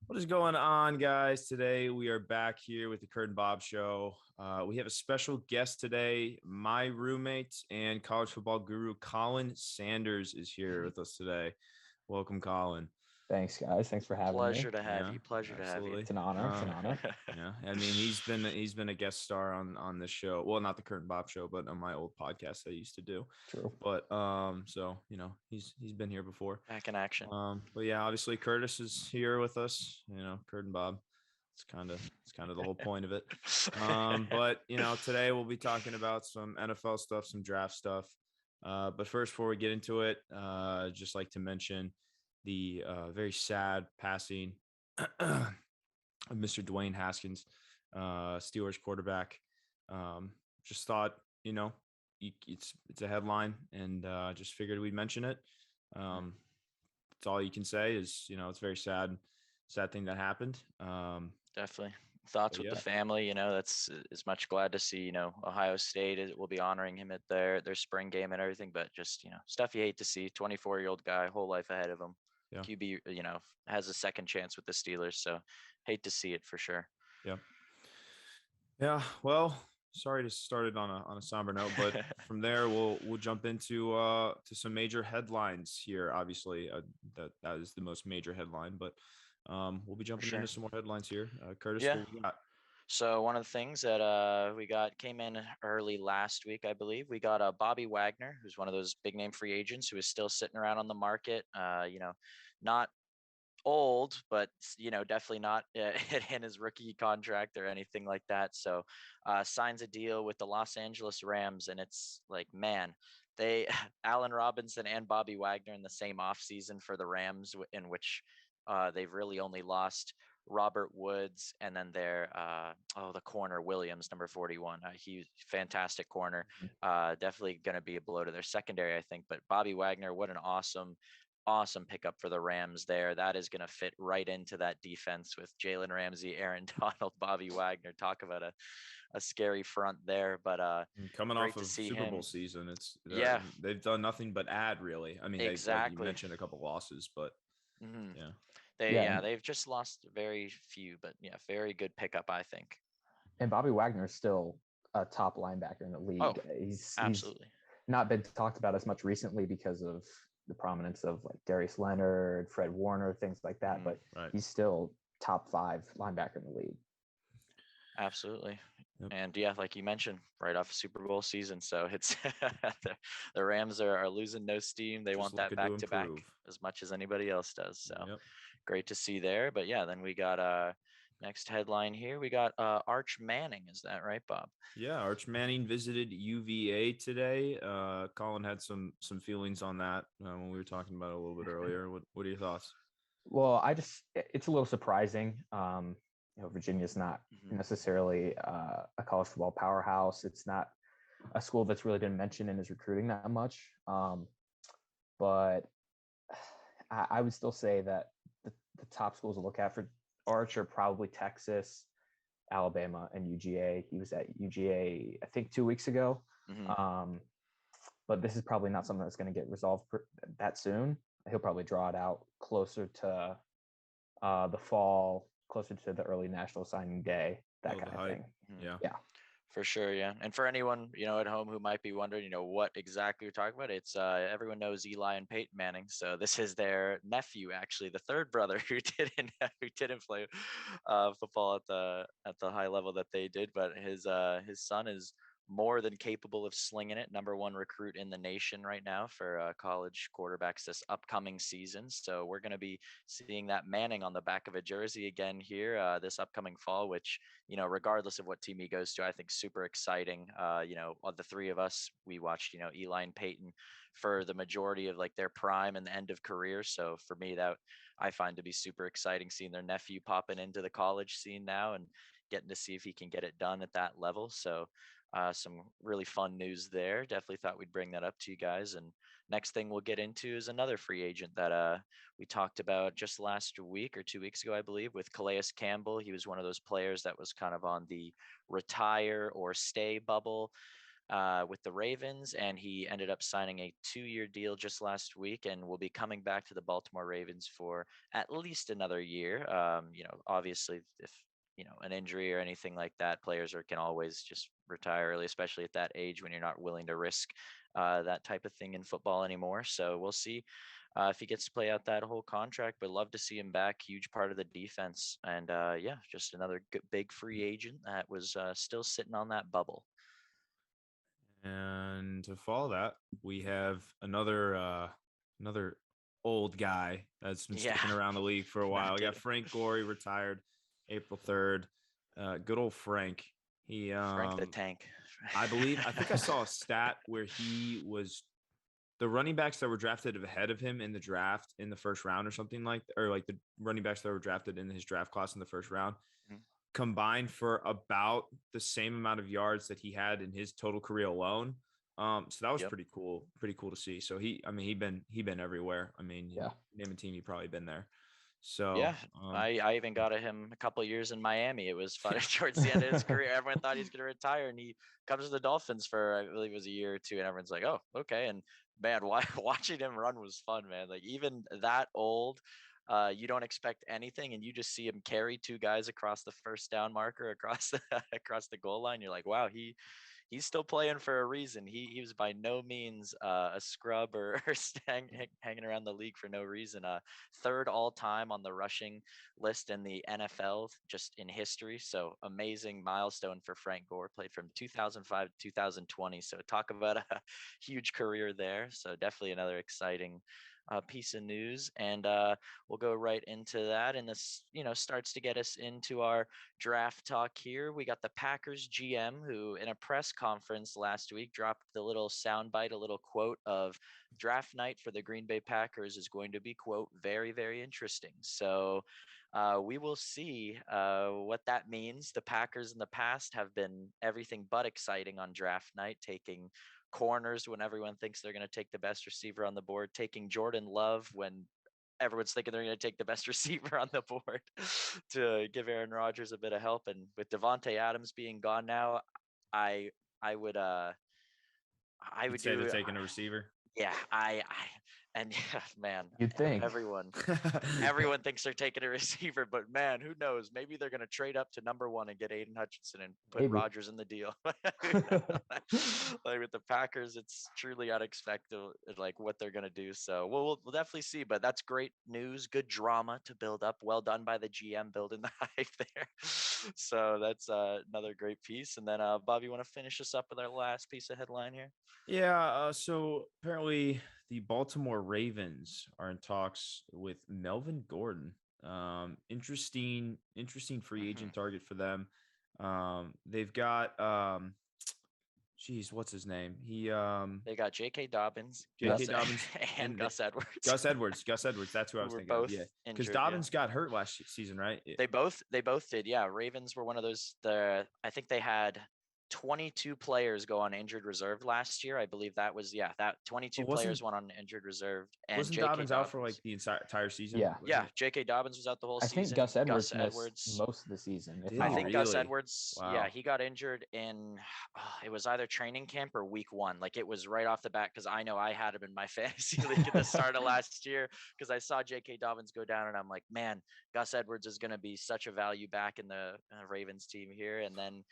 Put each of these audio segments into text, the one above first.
What is going on, guys? Today we are back here with the Curt and Bob Show. We have a special guest today. My roommate and college football guru, Colin Sanders, is here with us today. Welcome, Colin. Thanks, guys. Thanks for having me. Pleasure to have Yeah, you. Pleasure to have you. absolutely. It's an honor. It's an honor. Yeah, I mean he's been a guest star on this show. Well, not the Curt and Bob Show, but on my old podcast I used to do. True. But so he's been here before. Back in action. But yeah, obviously Curtis is here with us. Curt and Bob. It's kind of the whole point of it. But today we'll be talking about some NFL stuff, some draft stuff. But first, before we get into it, just like to mention the very sad passing of Mr. Dwayne Haskins, Steelers quarterback. Just thought, it's a headline, and just figured we'd mention it. That's all you can say is, it's very sad thing that happened. Definitely. Thoughts with yeah. the family, that's as much glad to see, Ohio State will be honoring him at their spring game and everything, but just, stuff you hate to see. 24-year-old guy, whole life ahead of him. Yeah. QB, has a second chance with the Steelers, so hate to see it for sure. Yeah. Yeah. Well, sorry to start it on a somber note, but from there we'll jump into to some major headlines here. Obviously, that is the most major headline, but we'll be jumping into some more headlines here. Curtis, Yeah. what we got? So one of the things that we came in early last week, I believe, we got Bobby Wagner, who's one of those big name free agents who is still sitting around on the market. Not old, but definitely not in his rookie contract or anything like that. So signs a deal with the Los Angeles Rams, and it's like, man, they Allen Robinson and Bobby Wagner in the same offseason for the Rams, in which they've really only lost Robert Woods and then their the corner Williams, number 41. He's fantastic corner. Definitely going to be a blow to their secondary, I think. But Bobby Wagner, what an awesome pickup for the Rams there. That is going to fit right into that defense with Jalen Ramsey, Aaron Donald, Bobby Wagner. Talk about a scary front there. But coming off of Super Bowl season, it's they've done nothing but add, really. I mean, exactly. Like you mentioned a couple losses, but they've just lost very few, but very good pickup, I think. And Bobby Wagner is still a top linebacker in the league. Oh, absolutely. He's not been talked about as much recently because of the prominence of like Darius Leonard, Fred Warner, things like that. But he's still top 5 linebacker in the league. Absolutely. Yep. And like you mentioned, right off Super Bowl season. So it's the Rams are losing no steam. They want that back to back as much as anybody else does. So great to see there. But then we got next headline here. We got Arch Manning. Is that right, Bob? Yeah, Arch Manning visited UVA today. Colin had some feelings on that when we were talking about it a little bit earlier. What are your thoughts? Well, it's a little surprising. Virginia's not necessarily a college football powerhouse. It's not a school that's really been mentioned in his recruiting that much. But I would still say that the top schools to look at for Arch are probably Texas, Alabama, and UGA. He was at UGA, I think, 2 weeks ago. But this is probably not something that's going to get resolved that soon. He'll probably draw it out closer to the fall, closer to the early national signing day, that kind of thing. Yeah. For sure, yeah. And for anyone, at home who might be wondering, what exactly we're talking about, it's everyone knows Eli and Peyton Manning. So this is their nephew, actually, the third brother who didn't play football at the high level that they did, but his son is more than capable of slinging it. Number 1 recruit in the nation right now for college quarterbacks this upcoming season. So we're going to be seeing that Manning on the back of a jersey again here this upcoming fall, which, regardless of what team he goes to, I think super exciting. Of the 3 of us, we watched, Eli and Peyton for the majority of like their prime and the end of career. So for me, that I find to be super exciting, seeing their nephew popping into the college scene now and getting to see if he can get it done at that level. So some really fun news there. Definitely thought we'd bring that up to you guys. And next thing we'll get into is another free agent that we talked about just last week or 2 weeks ago, I believe, with Calais Campbell. He was one of those players that was kind of on the retire or stay bubble with the Ravens, and he ended up signing a 2-year deal just last week, and will be coming back to the Baltimore Ravens for at least another year. Obviously, if an injury or anything like that, can always just retire early, especially at that age when you're not willing to risk that type of thing in football anymore. So we'll see if he gets to play out that whole contract, but love to see him back. Huge part of the defense, and just another big free agent that was still sitting on that bubble. And to follow that, we have another old guy that's been sticking around the league for a while. We got Frank Gore, retired April 3rd. Good old Frank. Frank the Tank. I think I saw a stat where he was the running backs that were drafted ahead of him in the draft in the first round or something or like the running backs that were drafted in his draft class in the first round combined for about the same amount of yards that he had in his total career alone. So that was pretty cool to see. So he been everywhere. I mean, name a team, he probably been there. So I even got him a couple of years in Miami. It was fun towards the end of his career. Everyone thought he was going to retire, and he comes to the Dolphins for, I believe it was a year or two, and everyone's like, oh, okay. And man, watching him run was fun, man. Like, even that old, you don't expect anything, and you just see him carry two guys across the first down marker, across the goal line. You're like, wow, he's still playing for a reason. He was by no means a scrub or hanging around the league for no reason. Third all time on the rushing list in the NFL, just in history. So amazing milestone for Frank Gore. Played from 2005 to 2020. So talk about a huge career there. So definitely another exciting piece of news, and we'll go right into that. And this starts to get us into our draft talk here. We got the Packers GM, who in a press conference last week dropped the little soundbite, a little quote of draft night for the Green Bay Packers is going to be, quote, very, very interesting. So we will see what that means. The Packers in the past have been everything but exciting on draft night, taking corners when everyone thinks they're going to take the best receiver on the board, taking Jordan Love when everyone's thinking they're going to take the best receiver on the board to give Aaron Rodgers a bit of help. And with Devontae Adams being gone now, I would say they're taking a receiver. Yeah, and man, you'd think everyone thinks they're taking a receiver, but man, who knows? Maybe they're going to trade up to number 1 and get Aiden Hutchinson and put Rodgers in the deal. Like with the Packers, it's truly unexpected, like what they're going to do. So we'll definitely see, but that's great news. Good drama to build up. Well done by the GM building the hype there. So that's another great piece. And then Bob, you want to finish us up with our last piece of headline here? Yeah. So apparently the Baltimore Ravens are in talks with Melvin Gordon. Interesting free agent target for them. They've got what's his name? They got J.K. Dobbins, and Gus Edwards. Gus Edwards. That's who I was thinking of. Yeah, because Dobbins got hurt last season, right? They both did. Yeah, Ravens were one of those. I think they had 22 players go on injured reserve last year. I believe that was that 22 players went on injured reserve. And wasn't Dobbins out for like the entire season? Yeah. J.K. Dobbins was out the whole season. I think Gus Edwards missed most of the season. I think Gus Edwards, he got injured in it was either training camp or week 1. Like it was right off the bat, because I know I had him in my fantasy league at the start of last year, because I saw J.K. Dobbins go down, and I'm like, man, Gus Edwards is going to be such a value back in the Ravens team here. And then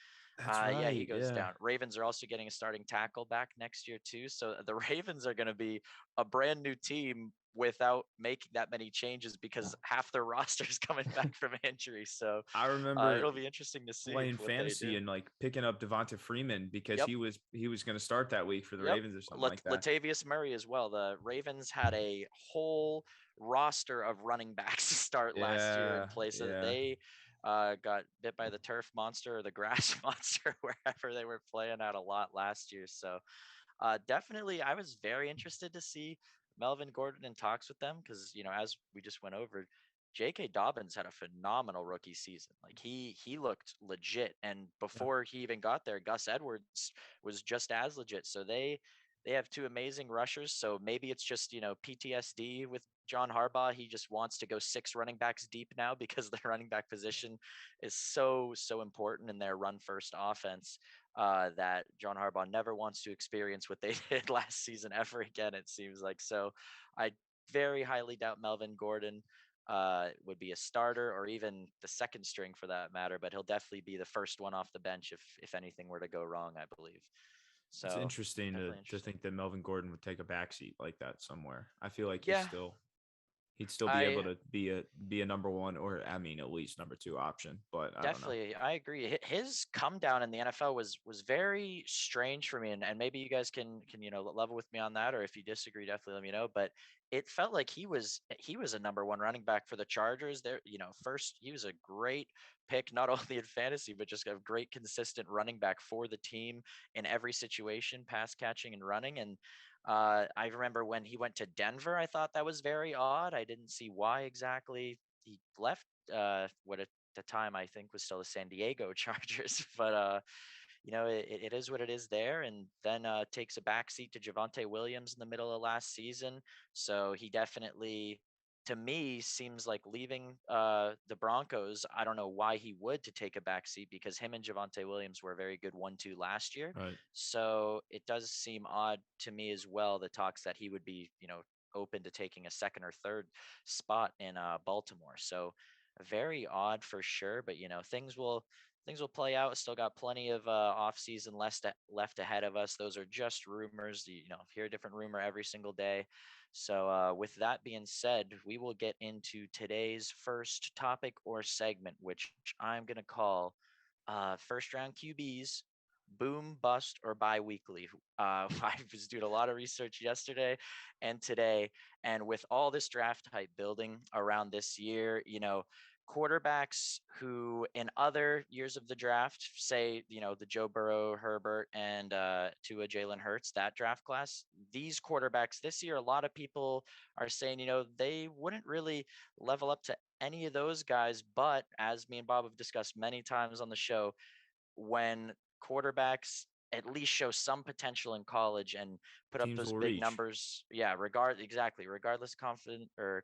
he goes down. Ravens are also getting a starting tackle back next year too. So the Ravens are going to be a brand new team without making that many changes, because half their roster is coming back from injury. So I remember it'll be interesting to see playing fantasy and like picking up Devonta Freeman because he was going to start that week for the Ravens or something like that. Latavius Murray as well. The Ravens had a whole roster of running backs to start last year in place of they got bit by the turf monster or the grass monster wherever they were playing out a lot last year. So definitely I was very interested to see Melvin Gordon in talks with them, because as we just went over, J.K. Dobbins had a phenomenal rookie season. Like he looked legit, and before he even got there, Gus Edwards was just as legit. So they have two amazing rushers. So maybe it's just PTSD with John Harbaugh, he just wants to go 6 running backs deep now because the running back position is so important in their run first offense, that John Harbaugh never wants to experience what they did last season ever again, it seems like. So I very highly doubt Melvin Gordon would be a starter or even the second string for that matter, but he'll definitely be the first one off the bench if anything were to go wrong, I believe. It's So interesting definitely to interesting. think that Melvin Gordon would take a backseat like that somewhere. I feel like Yeah, he'd still be able I to be a number one, or I mean at least number two option. But I don't know. definitely, I agree. His come down in the NFL was very strange for me, and maybe you guys can level with me on that, or if you disagree, definitely let me know. But it felt like he was a number one running back for the Chargers. There, first he was a great pick, not only in fantasy but just a great consistent running back for the team in every situation, pass catching and running. And I remember when he went to Denver, I thought that was very odd. I didn't see why exactly he left. What at the time I think was still the San Diego Chargers, but it is what it is there. And then takes a backseat to Javonte Williams in the middle of last season. So he definitely, to me, seems like leaving the Broncos. I don't know why he would to take a backseat, because him and Javonte Williams were a very good 1-2 last year. Right. So it does seem odd to me as well, the talks that he would be, open to taking a second or third spot in Baltimore. So very odd for sure, but things will play out. Still got plenty of off season left ahead of us. Those are just rumors. Hear a different rumor every single day. So with that being said, we will get into today's first topic or segment, which I'm gonna call first round QBs. Boom, bust, or bi-weekly. I was doing a lot of research yesterday and today, and with all this draft hype building around this year, quarterbacks who in other years of the draft, say, the Joe Burrow, Herbert, and Tua, Jalen Hurts, that draft class, these quarterbacks this year, a lot of people are saying, they wouldn't really level up to any of those guys. But as me and Bob have discussed many times on the show, when quarterbacks at least show some potential in college and put up Teams those will big reach. numbers, regardless confident or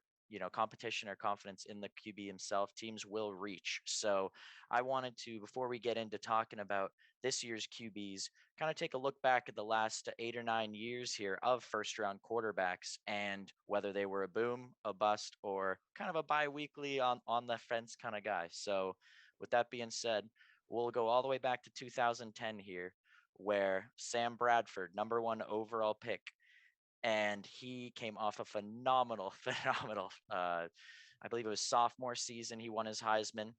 competition or confidence in the QB himself, teams will reach. So I wanted to, before we get into talking about this year's QBs, kind of take a look back at the last 8 or 9 years here of first round quarterbacks and whether they were a boom, a bust, or kind of a bi-weekly on the fence kind of guy. So with that being said, we'll go all the way back to 2010 here, where Sam Bradford, number one overall pick, and he came off a phenomenal, phenomenal. I believe it was sophomore season. He won his Heisman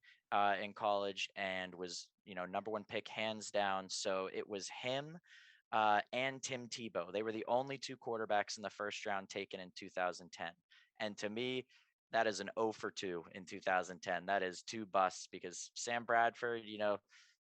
in college and was, number one pick hands down. So it was him and Tim Tebow. They were the only two quarterbacks in the first round taken in 2010. And to me, that is an 0 for 2 in 2010. That is two busts, because Sam Bradford,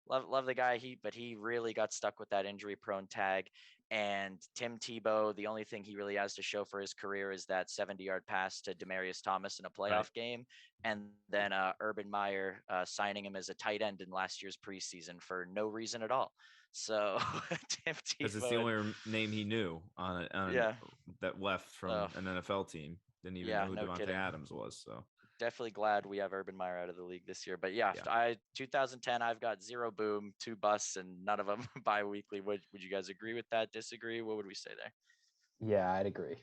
love the guy, but he really got stuck with that injury prone tag. And Tim Tebow, the only thing he really has to show for his career is that 70-yard pass to Demarius Thomas in a Right. playoff game, and then Urban Meyer signing him as a tight end in last year's preseason for no reason at all. So Tim Because it's the Tebow, only name he knew yeah, that left from an NFL team. Didn't even know yeah, who no Devontae kidding. Adams was. So Definitely glad we have Urban Meyer out of the league this year. But yeah, yeah, 2010, I've got 0 boom, 2 busts, and none of them bi-weekly. Would you guys agree with that? Disagree? What would we say there? Yeah, I'd agree.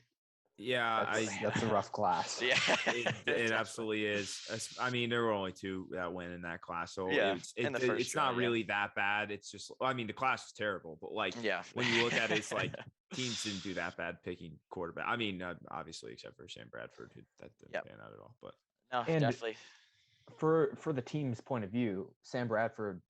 yeah, That's a rough class. Yeah, it definitely. absolutely is. I mean, there were only two that went in that class, so Yeah, in the first it's not round, yeah. really that bad. It's just, I mean, the class is terrible, but like Yeah. when you look at it, it's like teams didn't do that bad picking quarterback. I mean, obviously, except for Sam Bradford, that didn't Yep. pan out at all. But No, And definitely. for the team's point of view, Sam Bradford,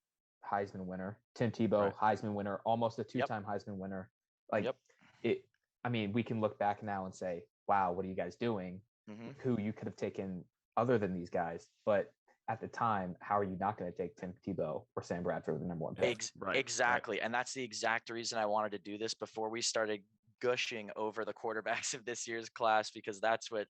Heisman winner, Tim Tebow, Right. Heisman winner, almost a two-time Heisman winner. Like Yep. it, I mean, we can look back now and say, wow, what are you guys doing? Mm-hmm. Who you could have taken other than these guys. But at the time, how are you not going to take Tim Tebow or Sam Bradford with the number one pick? Right. Exactly. And that's the exact reason I wanted to do this before we started gushing over the quarterbacks of this year's class, because that's what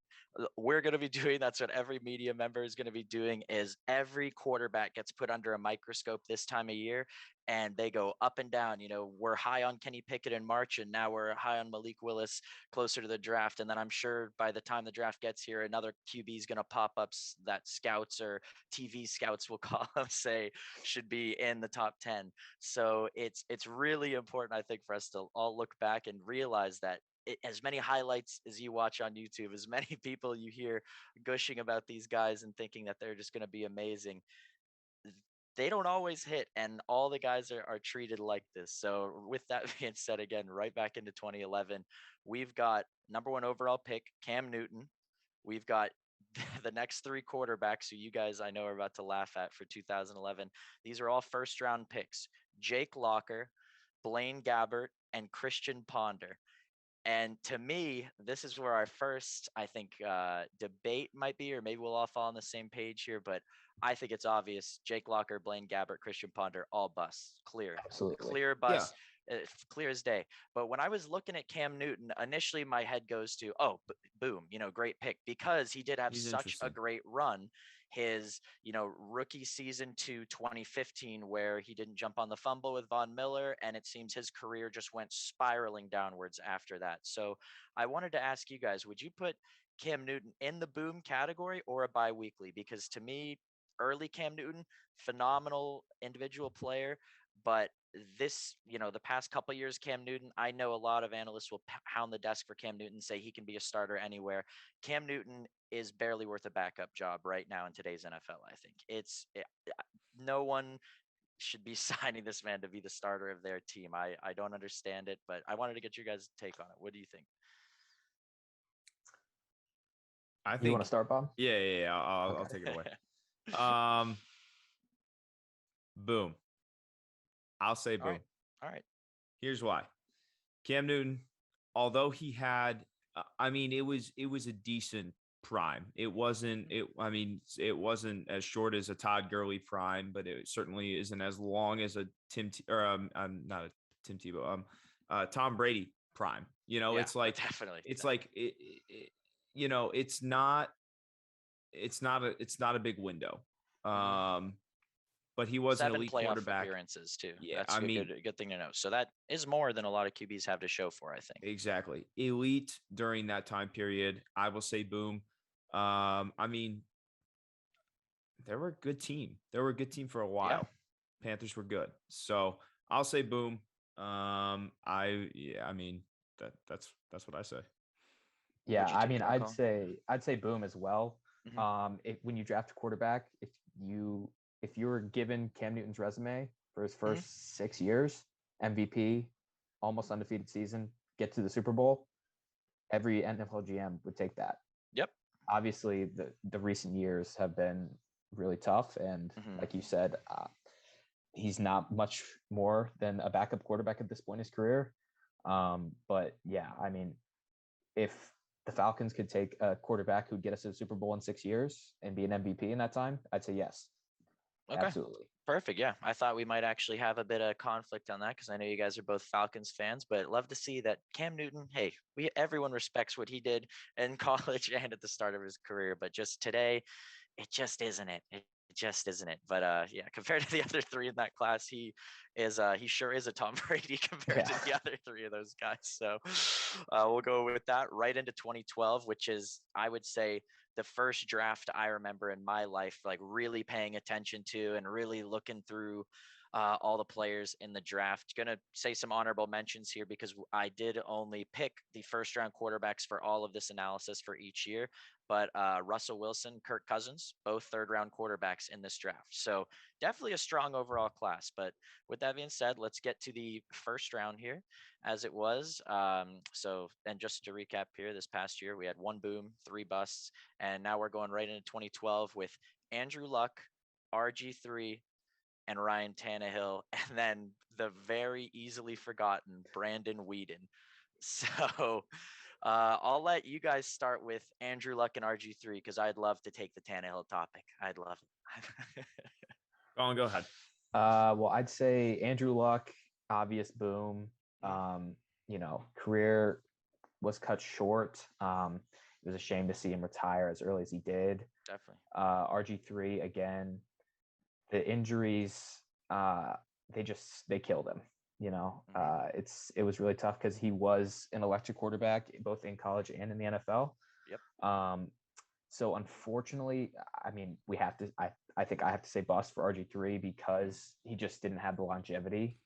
we're going to be doing. That's what every media member is going to be doing, is every quarterback gets put under a microscope this time of year. and they go up and down. We're high on Kenny Pickett in March, and now we're high on Malik Willis closer to the draft. And then I'm sure by the time the draft gets here, another QB is going to pop up that scouts or TV scouts will call them, say should be in the top 10. So it's really important, I think, for us to all look back and realize that as many highlights as you watch on YouTube, as many people you hear gushing about these guys and thinking that they're just going to be amazing, they don't always hit, and all the guys are treated like this. So with that being said, again, right back into 2011, we've got number 1 overall pick, Cam Newton. We've got the next 3 quarterbacks who you guys I know are about to laugh at for 2011. These are all first round picks: Jake Locker, Blaine Gabbert, and Christian Ponder. And to me, this is where our first, I think, debate might be, or maybe we'll all fall on the same page here, but I think it's obvious. Jake Locker, Blaine Gabbert, Christian Ponder, all busts. Clear. Absolutely. Clear bust. Clear as day. But when I was looking at Cam Newton, initially my head goes to, boom, great pick, because he did have He's such a great run. His, rookie season to 2015, where he didn't jump on the fumble with Von Miller, and it seems his career just went spiraling downwards after that. So I wanted to ask you guys, would you put Cam Newton in the boom category or a bi-weekly? Because to me, early Cam Newton, phenomenal individual player, but this, the past couple of years, Cam Newton, I know a lot of analysts will pound the desk for Cam Newton, say he can be a starter anywhere. Cam Newton is barely worth a backup job right now in today's NFL. I think no one should be signing this man to be the starter of their team. I don't understand it, but I wanted to get your guys' take on it. What do you think? I think you want to start, Bob? Yeah. I'll take it away. Boom. I'll say boom. All right. Here's why. Cam Newton, although he had, it was a decent prime. It wasn't as short as a Todd Gurley prime, but it certainly isn't as long as a not a Tim Tebow, Tom Brady prime. It's like, definitely. It's like, it's not a big window. But he was 7 an elite playoff quarterback. Appearances too. Yeah, that's a good thing to know. So that is more than a lot of QBs have to show for, I think. Exactly. Elite during that time period. I will say boom. They were a good team. They were a good team for a while. Yeah. Panthers were good. So I'll say boom. That's what I say. Yeah, I'd say boom as well. Mm-hmm. When you draft a quarterback, if you were given Cam Newton's resume for his first 6 years, MVP, almost undefeated season, get to the Super Bowl, every NFL GM would take that. Yep. Obviously, the recent years have been really tough. And like you said, he's not much more than a backup quarterback at this point in his career. But yeah, if the Falcons could take a quarterback who'd get us to the Super Bowl in 6 years and be an MVP in that time, I'd say yes. Okay. Absolutely. Perfect. Yeah. I thought we might actually have a bit of conflict on that, because I know you guys are both Falcons fans, but love to see that Cam Newton, hey, everyone respects what he did in college and at the start of his career, but just today, it just isn't it. It just isn't it. But yeah, compared to the other 3 in that class, he sure is a Tom Brady compared to the other 3 of those guys. So we'll go with that right into 2012, which is, I would say, the first draft I remember in my life, like really paying attention to and really looking through all the players in the draft. Gonna say some honorable mentions here, because I did only pick the first round quarterbacks for all of this analysis for each year. But Russell Wilson, Kirk Cousins, both 3rd round quarterbacks in this draft. So definitely a strong overall class. But with that being said, let's get to the first round here as it was. And just to recap here, this past year, we had 1 boom, 3 busts. And now we're going right into 2012 with Andrew Luck, RG3, and Ryan Tannehill, and then the very easily forgotten Brandon Weeden. So I'll let you guys start with Andrew Luck and RG3, because I'd love to take the Tannehill topic. I'd love it. Go ahead. Well, I'd say Andrew Luck, obvious boom. Career was cut short. It was a shame to see him retire as early as he did. Definitely. RG3, again, the injuries they killed him. It was really tough because he was an electric quarterback both in college and in the NFL. Yep. So unfortunately, I mean, I think I have to say bust for RG3 because he just didn't have the longevity.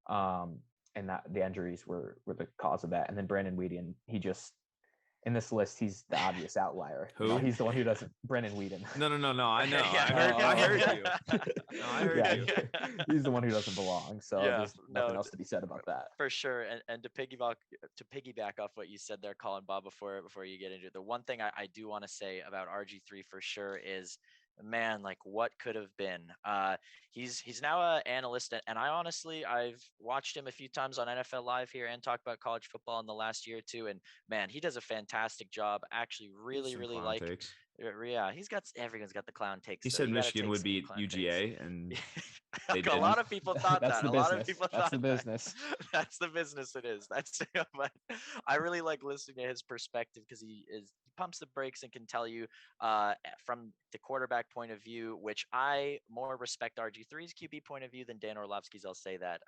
And that the injuries were the cause of that. And then Brandon Weeden, he just, in this list, he's the obvious outlier. Who? He's the one who doesn't. Brandon Weeden. No. I know. Yeah. I heard you. No, I heard you. He's the one who doesn't belong. So there's nothing else to be said about that. For sure. And to piggyback off what you said there, Colin, Bob, before you get into it, the one thing I do want to say about RG3 for sure is, man, like what could have been. He's now an analyst, and I've watched him a few times on NFL Live here and talked about college football in the last year or two, and man, he does a fantastic job. Actually, really like takes. Yeah, everyone's got the clown takes. He said Michigan would beat UGA, and a lot of people thought that. A lot of people thought that's the business. That's the business. It is. That's. But I really like listening to his perspective because he pumps the brakes and can tell you from the quarterback point of view, which I more respect RG3's QB point of view than Dan Orlovsky's. I'll say that.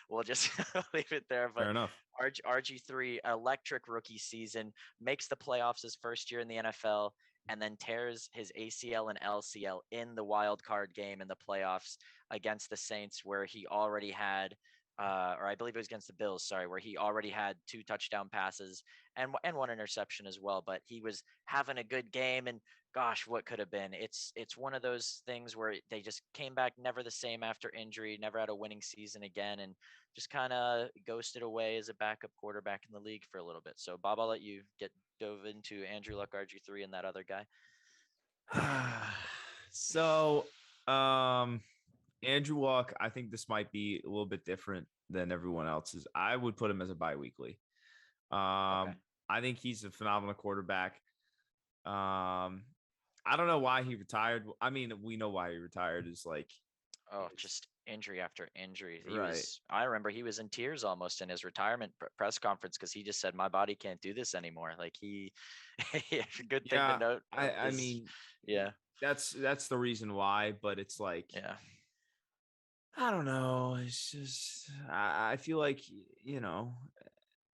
We'll just leave it there. But fair enough. RG3 electric rookie season, makes the playoffs his first year in the NFL, and then tears his ACL and LCL in the wild card game in the playoffs against the Saints, where he already had, or I believe it was against the Bills, sorry, where he already had 2 touchdown passes and 1 interception as well. But he was having a good game, and gosh, what could have been. It's one of those things where they just came back never the same after injury, never had a winning season again, and just kind of ghosted away as a backup quarterback in the league for a little bit. So, Bob, I'll let you dove into Andrew Luck, RG3, and that other guy. So, Andrew Luck, I think this might be a little bit different than everyone else's. I would put him as a bi-weekly. Okay. I think he's a phenomenal quarterback. I don't know why he retired. I mean, we know why he retired is like, just injury after injury. Right. I remember he was in tears almost in his retirement press conference because he just said, "My body can't do this anymore." Like good thing to note. I mean, yeah, that's the reason why. But it's like, yeah, I don't know. It's just I feel like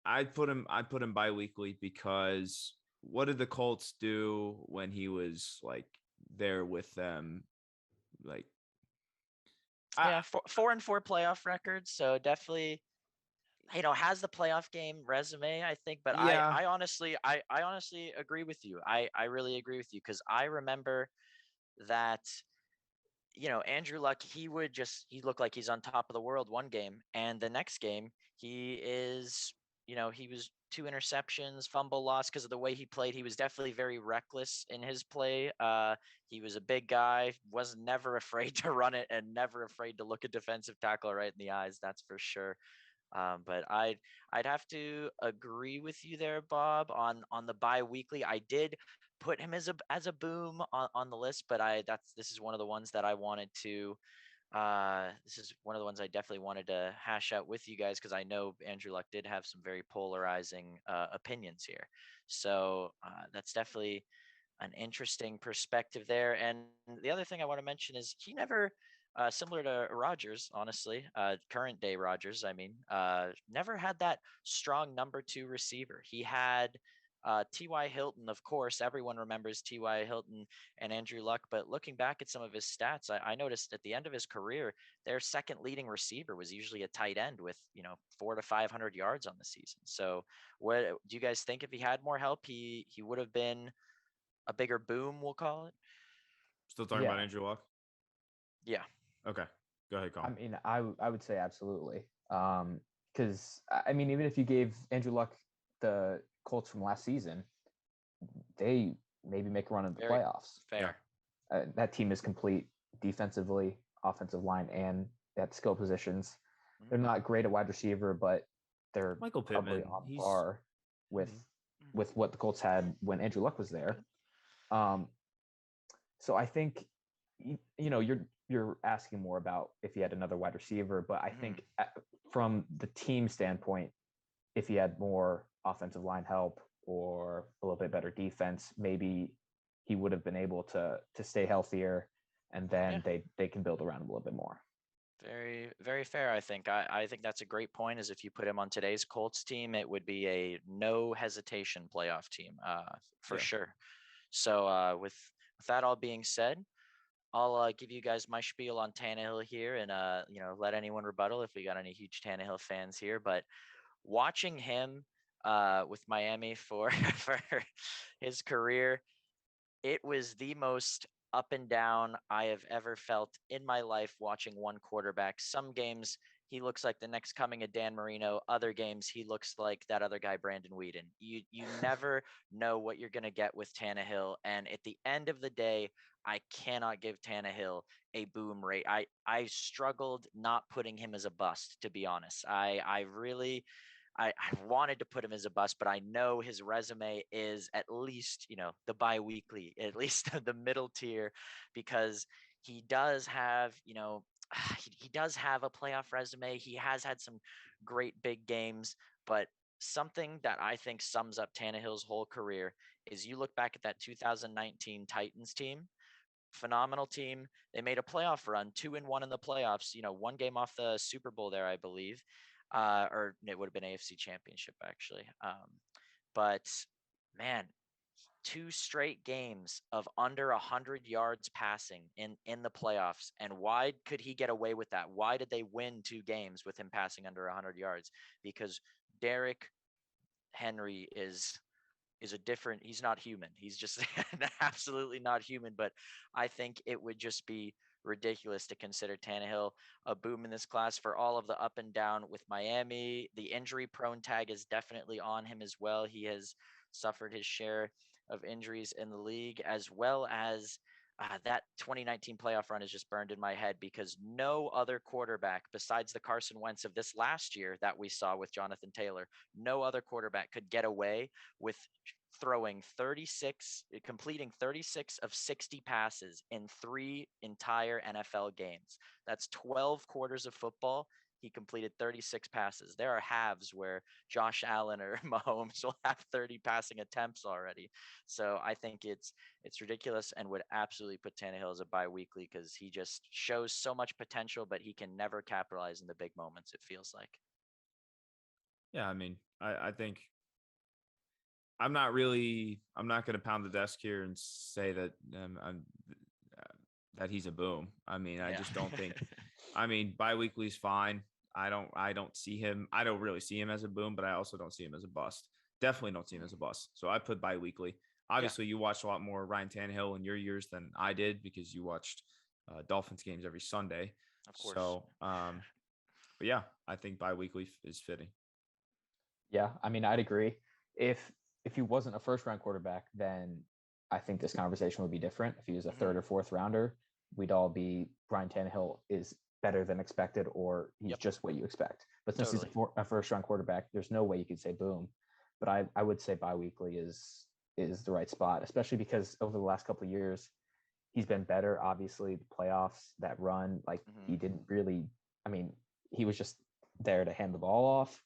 I'd put him bi-weekly because what did the Colts do when he was like there with them? Like, 4-4 playoff records. So definitely, has the playoff game resume, I think. But yeah. I honestly agree with you. I really agree with you because I remember that, Andrew Luck, he looked like he's on top of the world one game, and the next game he was 2 interceptions, fumble loss because of the way he played. He was definitely very reckless in his play. He was a big guy, was never afraid to run it and never afraid to look a defensive tackle right in the eyes. That's for sure. But I'd have to agree with you there, Bob, on the bi-weekly. I did put him as a boom on the list, but this is one of the ones that I wanted to. This is one of the ones I definitely wanted to hash out with you guys because I know Andrew Luck did have some very polarizing opinions here. So that's definitely an interesting perspective there. And the other thing I want to mention is he never, similar to Rodgers, honestly, current day Rodgers, I mean, never had that strong number 2 receiver. He had T.Y. Hilton, of course, everyone remembers T.Y. Hilton and Andrew Luck, but looking back at some of his stats, I noticed at the end of his career, their second leading receiver was usually a tight end with, 400 to 500 yards on the season. So what do you guys think? If he had more help, he would have been a bigger boom, we'll call it? Still talking about Andrew Luck? Yeah. Okay. Go ahead, Colin. I mean, I would say absolutely. Because, I mean, even if you gave Andrew Luck the Colts from last season, they maybe make a run in the playoffs. Fair. That team is complete defensively, offensive line, and at skill positions. Mm-hmm. They're not great at wide receiver, but they're Michael probably on par with what the Colts had when Andrew Luck was there. So I think, you're asking more about if he had another wide receiver, but I think from the team standpoint, if he had more offensive line help or a little bit better defense, maybe he would have been able to stay healthier, and then they can build around him a little bit more. Very, very fair. I think. I think that's a great point. Is if you put him on today's Colts team, it would be a no hesitation playoff team, for Yeah. sure. So with that all being said, I'll give you guys my spiel on Tannehill here, and let anyone rebuttal if we got any huge Tannehill fans here. But watching him with Miami for for his career, it was the most up and down I have ever felt in my life watching one quarterback. Some games he looks like the next coming of Dan Marino. Other games he looks like that other guy, Brandon Whedon. You never know what you're gonna get with Tannehill. And at the end of the day, I cannot give Tannehill a boom rate. I struggled not putting him as a bust, to be honest. I really I wanted to put him as a bust, but I know his resume is at least, the biweekly, at least the middle tier, because he does have, he does have a playoff resume. He has had some great big games, but something that I think sums up Tannehill's whole career is you look back at that 2019 Titans team, phenomenal team. They made a playoff run, 2-1 in the playoffs. One game off the Super Bowl there, I believe, or it would have been AFC Championship actually. But man, two straight games of under 100 yards passing in the playoffs. And why could he get away with that? Why did they win 2 games with him passing under 100 yards? Because Derrick Henry is a different, he's not human. He's just absolutely not human. But I think it would just be ridiculous to consider Tannehill a boom in this class for all of the up and down with Miami. The injury prone tag is definitely on him as well. He has suffered his share of injuries in the league, as well as that 2019 playoff run is just burned in my head because no other quarterback besides the Carson Wentz of this last year that we saw with Jonathan Taylor, no other quarterback could get away with completing 36 of 60 passes in 3 entire NFL games. That's 12 quarters of football. He completed 36 passes. There are halves where Josh Allen or Mahomes will have 30 passing attempts already. So I think it's ridiculous and would absolutely put Tannehill as a bi-weekly because he just shows so much potential, but he can never capitalize in the big moments, it feels like. Yeah, I mean, I think I'm not going to pound the desk here and say that that he's a boom. I mean, I just don't think. I mean, biweekly is fine. I don't see him. I don't really see him as a boom, but I also don't see him as a bust. Definitely don't see him as a bust. So I put biweekly. Obviously, you watched a lot more Ryan Tannehill in your years than I did because you watched Dolphins games every Sunday. Of course. So, but yeah, I think biweekly is fitting. Yeah, I mean, I'd agree. If he wasn't a first round quarterback, then I think this conversation would be different. If he was a third or fourth rounder, we'd all be Brian Tannehill is better than expected, or he's just what you expect. But since he's a first round quarterback, there's no way you could say boom. But I would say biweekly is the right spot, especially because over the last couple of years, he's been better. Obviously, the playoffs, that run, like he didn't really. I mean, he was just there to hand the ball off.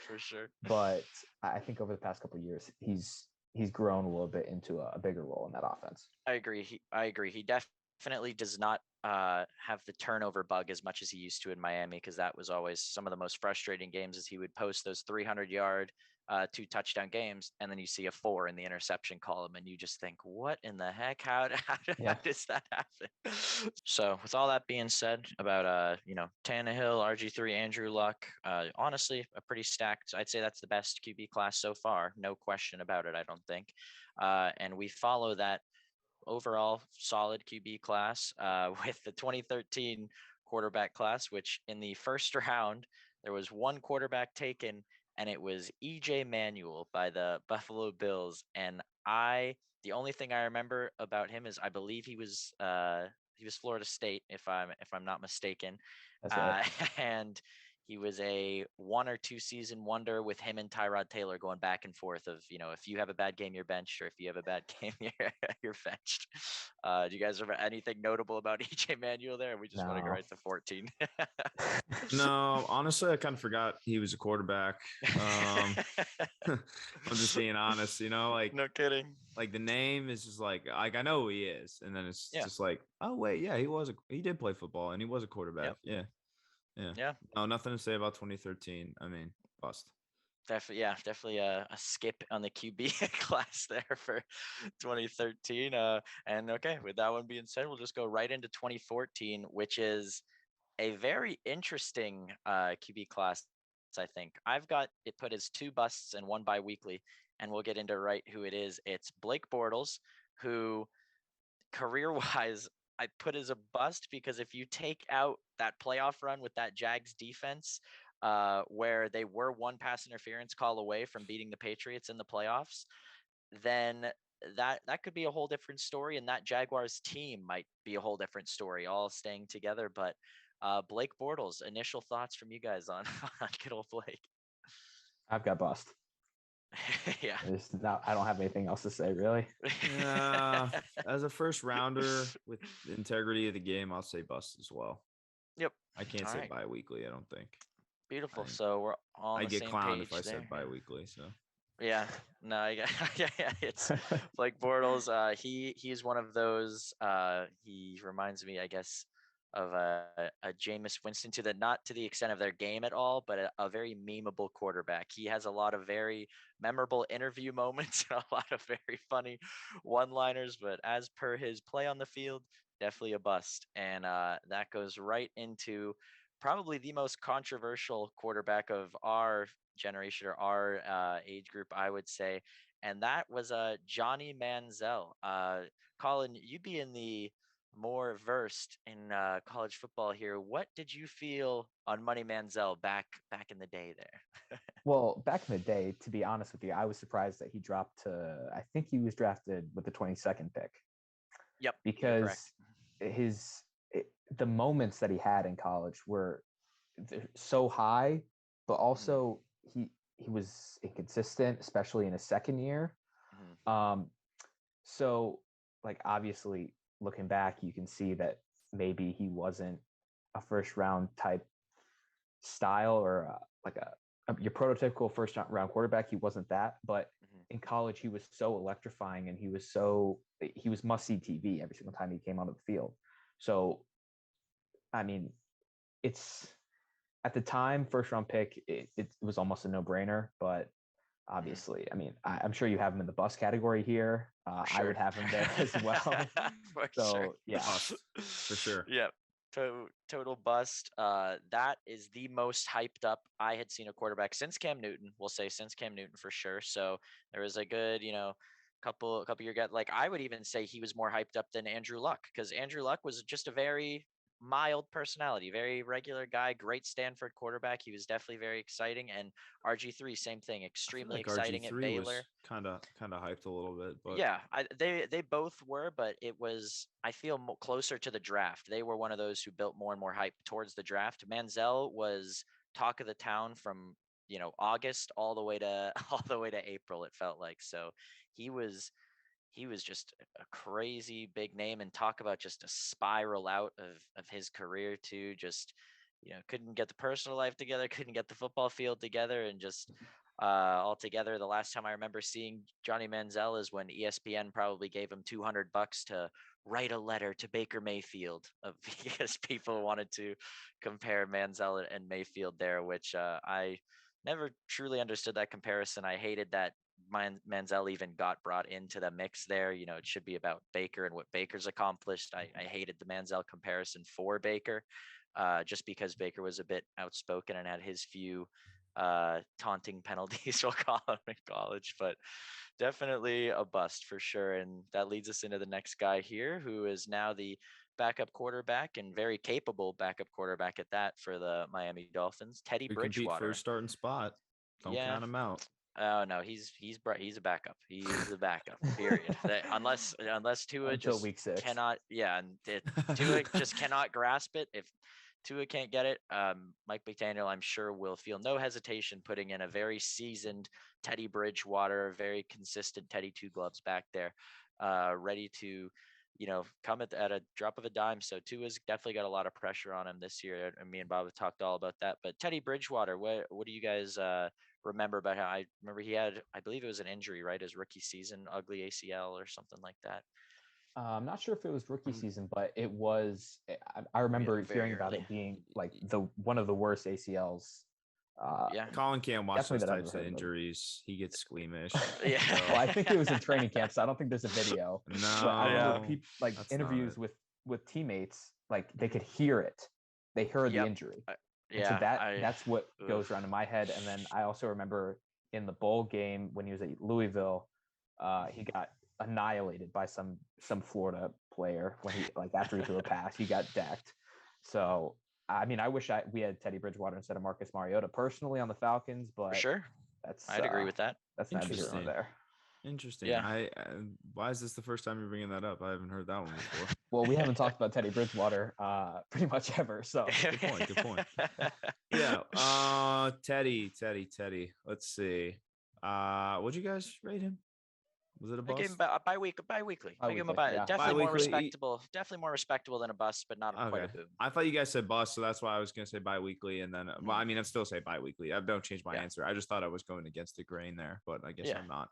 For sure. But I think over the past couple of years, he's grown a little bit into a bigger role in that offense. I agree. I agree. He definitely does not have the turnover bug as much as he used to in Miami, because that was always some of the most frustrating games. As he would post those 300-yard 2-touchdown games, and then you see a 4 in the interception column, and you just think, what in the heck? How does that happen? So with all that being said about Tannehill, RG3, Andrew Luck, honestly a pretty stacked. I'd say that's the best QB class so far, no question about it. I don't think, and we follow that overall solid QB class with the 2013 quarterback class, which in the first round there was one quarterback taken, and it was EJ Manuel by the Buffalo Bills. And the only thing I remember about him is I believe he was Florida State, if I'm not mistaken. That's right. And He was a 1 or 2 season wonder with him and Tyrod Taylor going back and forth of, if you have a bad game, you're benched, or if you have a bad game, you're benched. Do you guys remember anything notable about EJ Manuel there? We just want to go No. right to 14. No, honestly, I kind of forgot he was a quarterback. I'm just being honest, like No kidding. like the name is just like I know who he is, and then it's Yeah. just like, oh wait, yeah, he did play football and he was a quarterback. Yep. Yeah. Yeah. No, nothing to say about 2013. I mean, bust. Definitely a skip on the QB class there for 2013. And okay, with that one being said, we'll just go right into 2014, which is a very interesting QB class. I think I've got it put as 2 busts and 1 bi-weekly, and we'll get into right who it is. It's Blake Bortles, who career-wise I put as a bust because if you take out that playoff run with that Jags defense, where they were 1 pass interference call away from beating the Patriots in the playoffs, then that could be a whole different story, and that Jaguars team might be a whole different story, all staying together. But Blake Bortles, initial thoughts from you guys on good old Blake? I've got bust. Yeah. I don't have anything else to say, really. As a first rounder with the integrity of the game, I'll say bust as well. Yep. I can't All say right. bi-weekly, I don't think. Beautiful. So we're all on I the get same clowned page if I there. said bi-weekly, so. Yeah, no, yeah, it's Blake Bortles. He's one of those. He reminds me, I guess, of a Jameis Winston, not to the extent of their game at all, but a very memeable quarterback. He has a lot of very memorable interview moments and a lot of very funny one-liners. But as per his play on the field, definitely a bust. And that goes right into probably the most controversial quarterback of our generation or our age group, I would say, and that was Johnny Manziel. Colin, you being the more versed in college football here, what did you feel on Money Manziel back in the day there? Well, back in the day, to be honest with you, I was surprised that he dropped to. I think he was drafted with the 22nd pick. Yep, because the moments that he had in college were so high, but also he was inconsistent, especially in his second year. So like obviously looking back, you can see that maybe he wasn't a first round type style or like your prototypical first round quarterback. He wasn't that, but in college he was so electrifying and he was must-see TV every single time he came onto the field. So I mean, it's at the time first round pick, it was almost a no-brainer, but obviously, I mean, I'm sure you have him in the bust category here. Sure. I would have him there as well. So sure. Yeah, for sure. Yep. Total bust. That is the most hyped up I had seen a quarterback since Cam Newton. We'll say since Cam Newton for sure. So there was a good, couple year guy. Like I would even say he was more hyped up than Andrew Luck, because Andrew Luck was just a very mild personality, very regular guy, great Stanford quarterback. He was definitely very exciting. And RG3, same thing, extremely exciting RG3 at Baylor. Kind of hyped a little bit, but yeah, they both were, but it was, I feel, closer to the draft. They were one of those who built more and more hype towards the draft. Manziel was talk of the town from August all the way to April, it felt like. So he was just a crazy big name, and talk about just a spiral out of his career too. Just couldn't get the personal life together, couldn't get the football field together, and just altogether. The last time I remember seeing Johnny Manziel is when ESPN probably gave him $200 to write a letter to Baker Mayfield, because people wanted to compare Manziel and Mayfield there, which I never truly understood that comparison. I hated that Manziel even got brought into the mix there. It should be about Baker and what Baker's accomplished. I hated the Manziel comparison for Baker, just because Baker was a bit outspoken and had his few taunting penalties, we'll call him, in college. But definitely a bust for sure. And that leads us into the next guy here, who is now the backup quarterback, and very capable backup quarterback at that, for the Miami Dolphins, Teddy Bridgewater. Compete for a starting spot. Don't count him out. Oh no, he's a backup. He's a backup. Period. Unless Tua until just week 6 cannot. Yeah, and Tua just cannot grasp it. If Tua can't get it, Mike McDaniel, I'm sure, will feel no hesitation putting in a very seasoned Teddy Bridgewater, very consistent Teddy Two Gloves back there, ready to, come at a drop of a dime. So Tua's definitely got a lot of pressure on him this year. And me and Bob have talked all about that. But Teddy Bridgewater, what do you guys remember about how? I remember he had, I believe it was an injury, right? His rookie season, ugly ACL or something like that. I'm not sure if it was rookie season, but it was. I remember hearing about it being like one of the worst ACLs. Colin can't watch those that I've types ever of heard of. injuries. He gets squeamish. Yeah. Well, I think it was in training camp, so I don't think there's a video. No, But I remember that's not interviews it. with teammates, like they could hear it. They heard the Yep. injury. Yeah. So that's what goes around in my head. And then I also remember in the bowl game when he was at Louisville, he got annihilated by some Florida player when he, like, after he threw a pass, he got decked. So I mean, I wish we had Teddy Bridgewater instead of Marcus Mariota personally on the Falcons, but For sure. I'd agree with that. That's not Interesting. there. Interesting. Yeah. Why is this the first time you're bringing that up? I haven't heard that one before. Well, we haven't talked about Teddy Bridgewater pretty much ever. So Good point. Yeah. Teddy. Let's see. What'd you guys rate him? Was it a I bust? gave him bi-weekly. I gave him Yeah. definitely more Bi-weekly. respectable. Definitely more respectable than a bust, but not quite a boom. I thought you guys said bust, so that's why I was gonna say bi-weekly, and then well, I mean, I'd still say bi-weekly. I don't change my answer. I just thought I was going against the grain there, but I guess I'm not.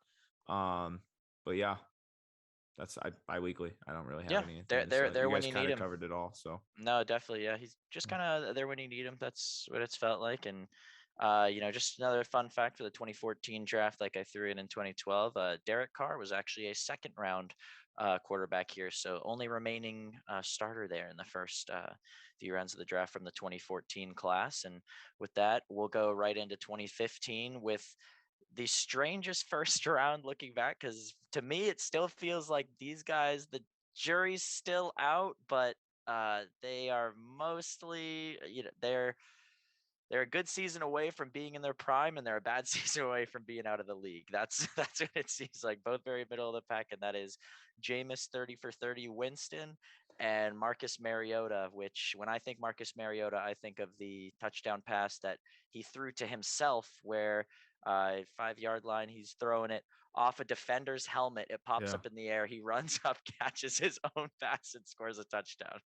But yeah, that's bi-weekly. I don't really have any. They're when you need him. Covered it all. So no, definitely, yeah. He's just kind of there when you need him. That's what it's felt like, and just another fun fact for the 2014 draft, like I threw in 2012. Derek Carr was actually a second round quarterback here, so only remaining starter there in the first few rounds of the draft from the 2014 class. And with that, we'll go right into 2015 with the strangest first round looking back, because to me it still feels like these guys, the jury's still out, but they are mostly, they're a good season away from being in their prime, and they're a bad season away from being out of the league. That's what it seems like. Both very middle of the pack, and that is Jameis 30 for 30 Winston and Marcus Mariota, which when I think Marcus Mariota, I think of the touchdown pass that he threw to himself where 5-yard line, he's throwing it off a defender's helmet. It pops up in the air. He runs up, catches his own pass, and scores a touchdown.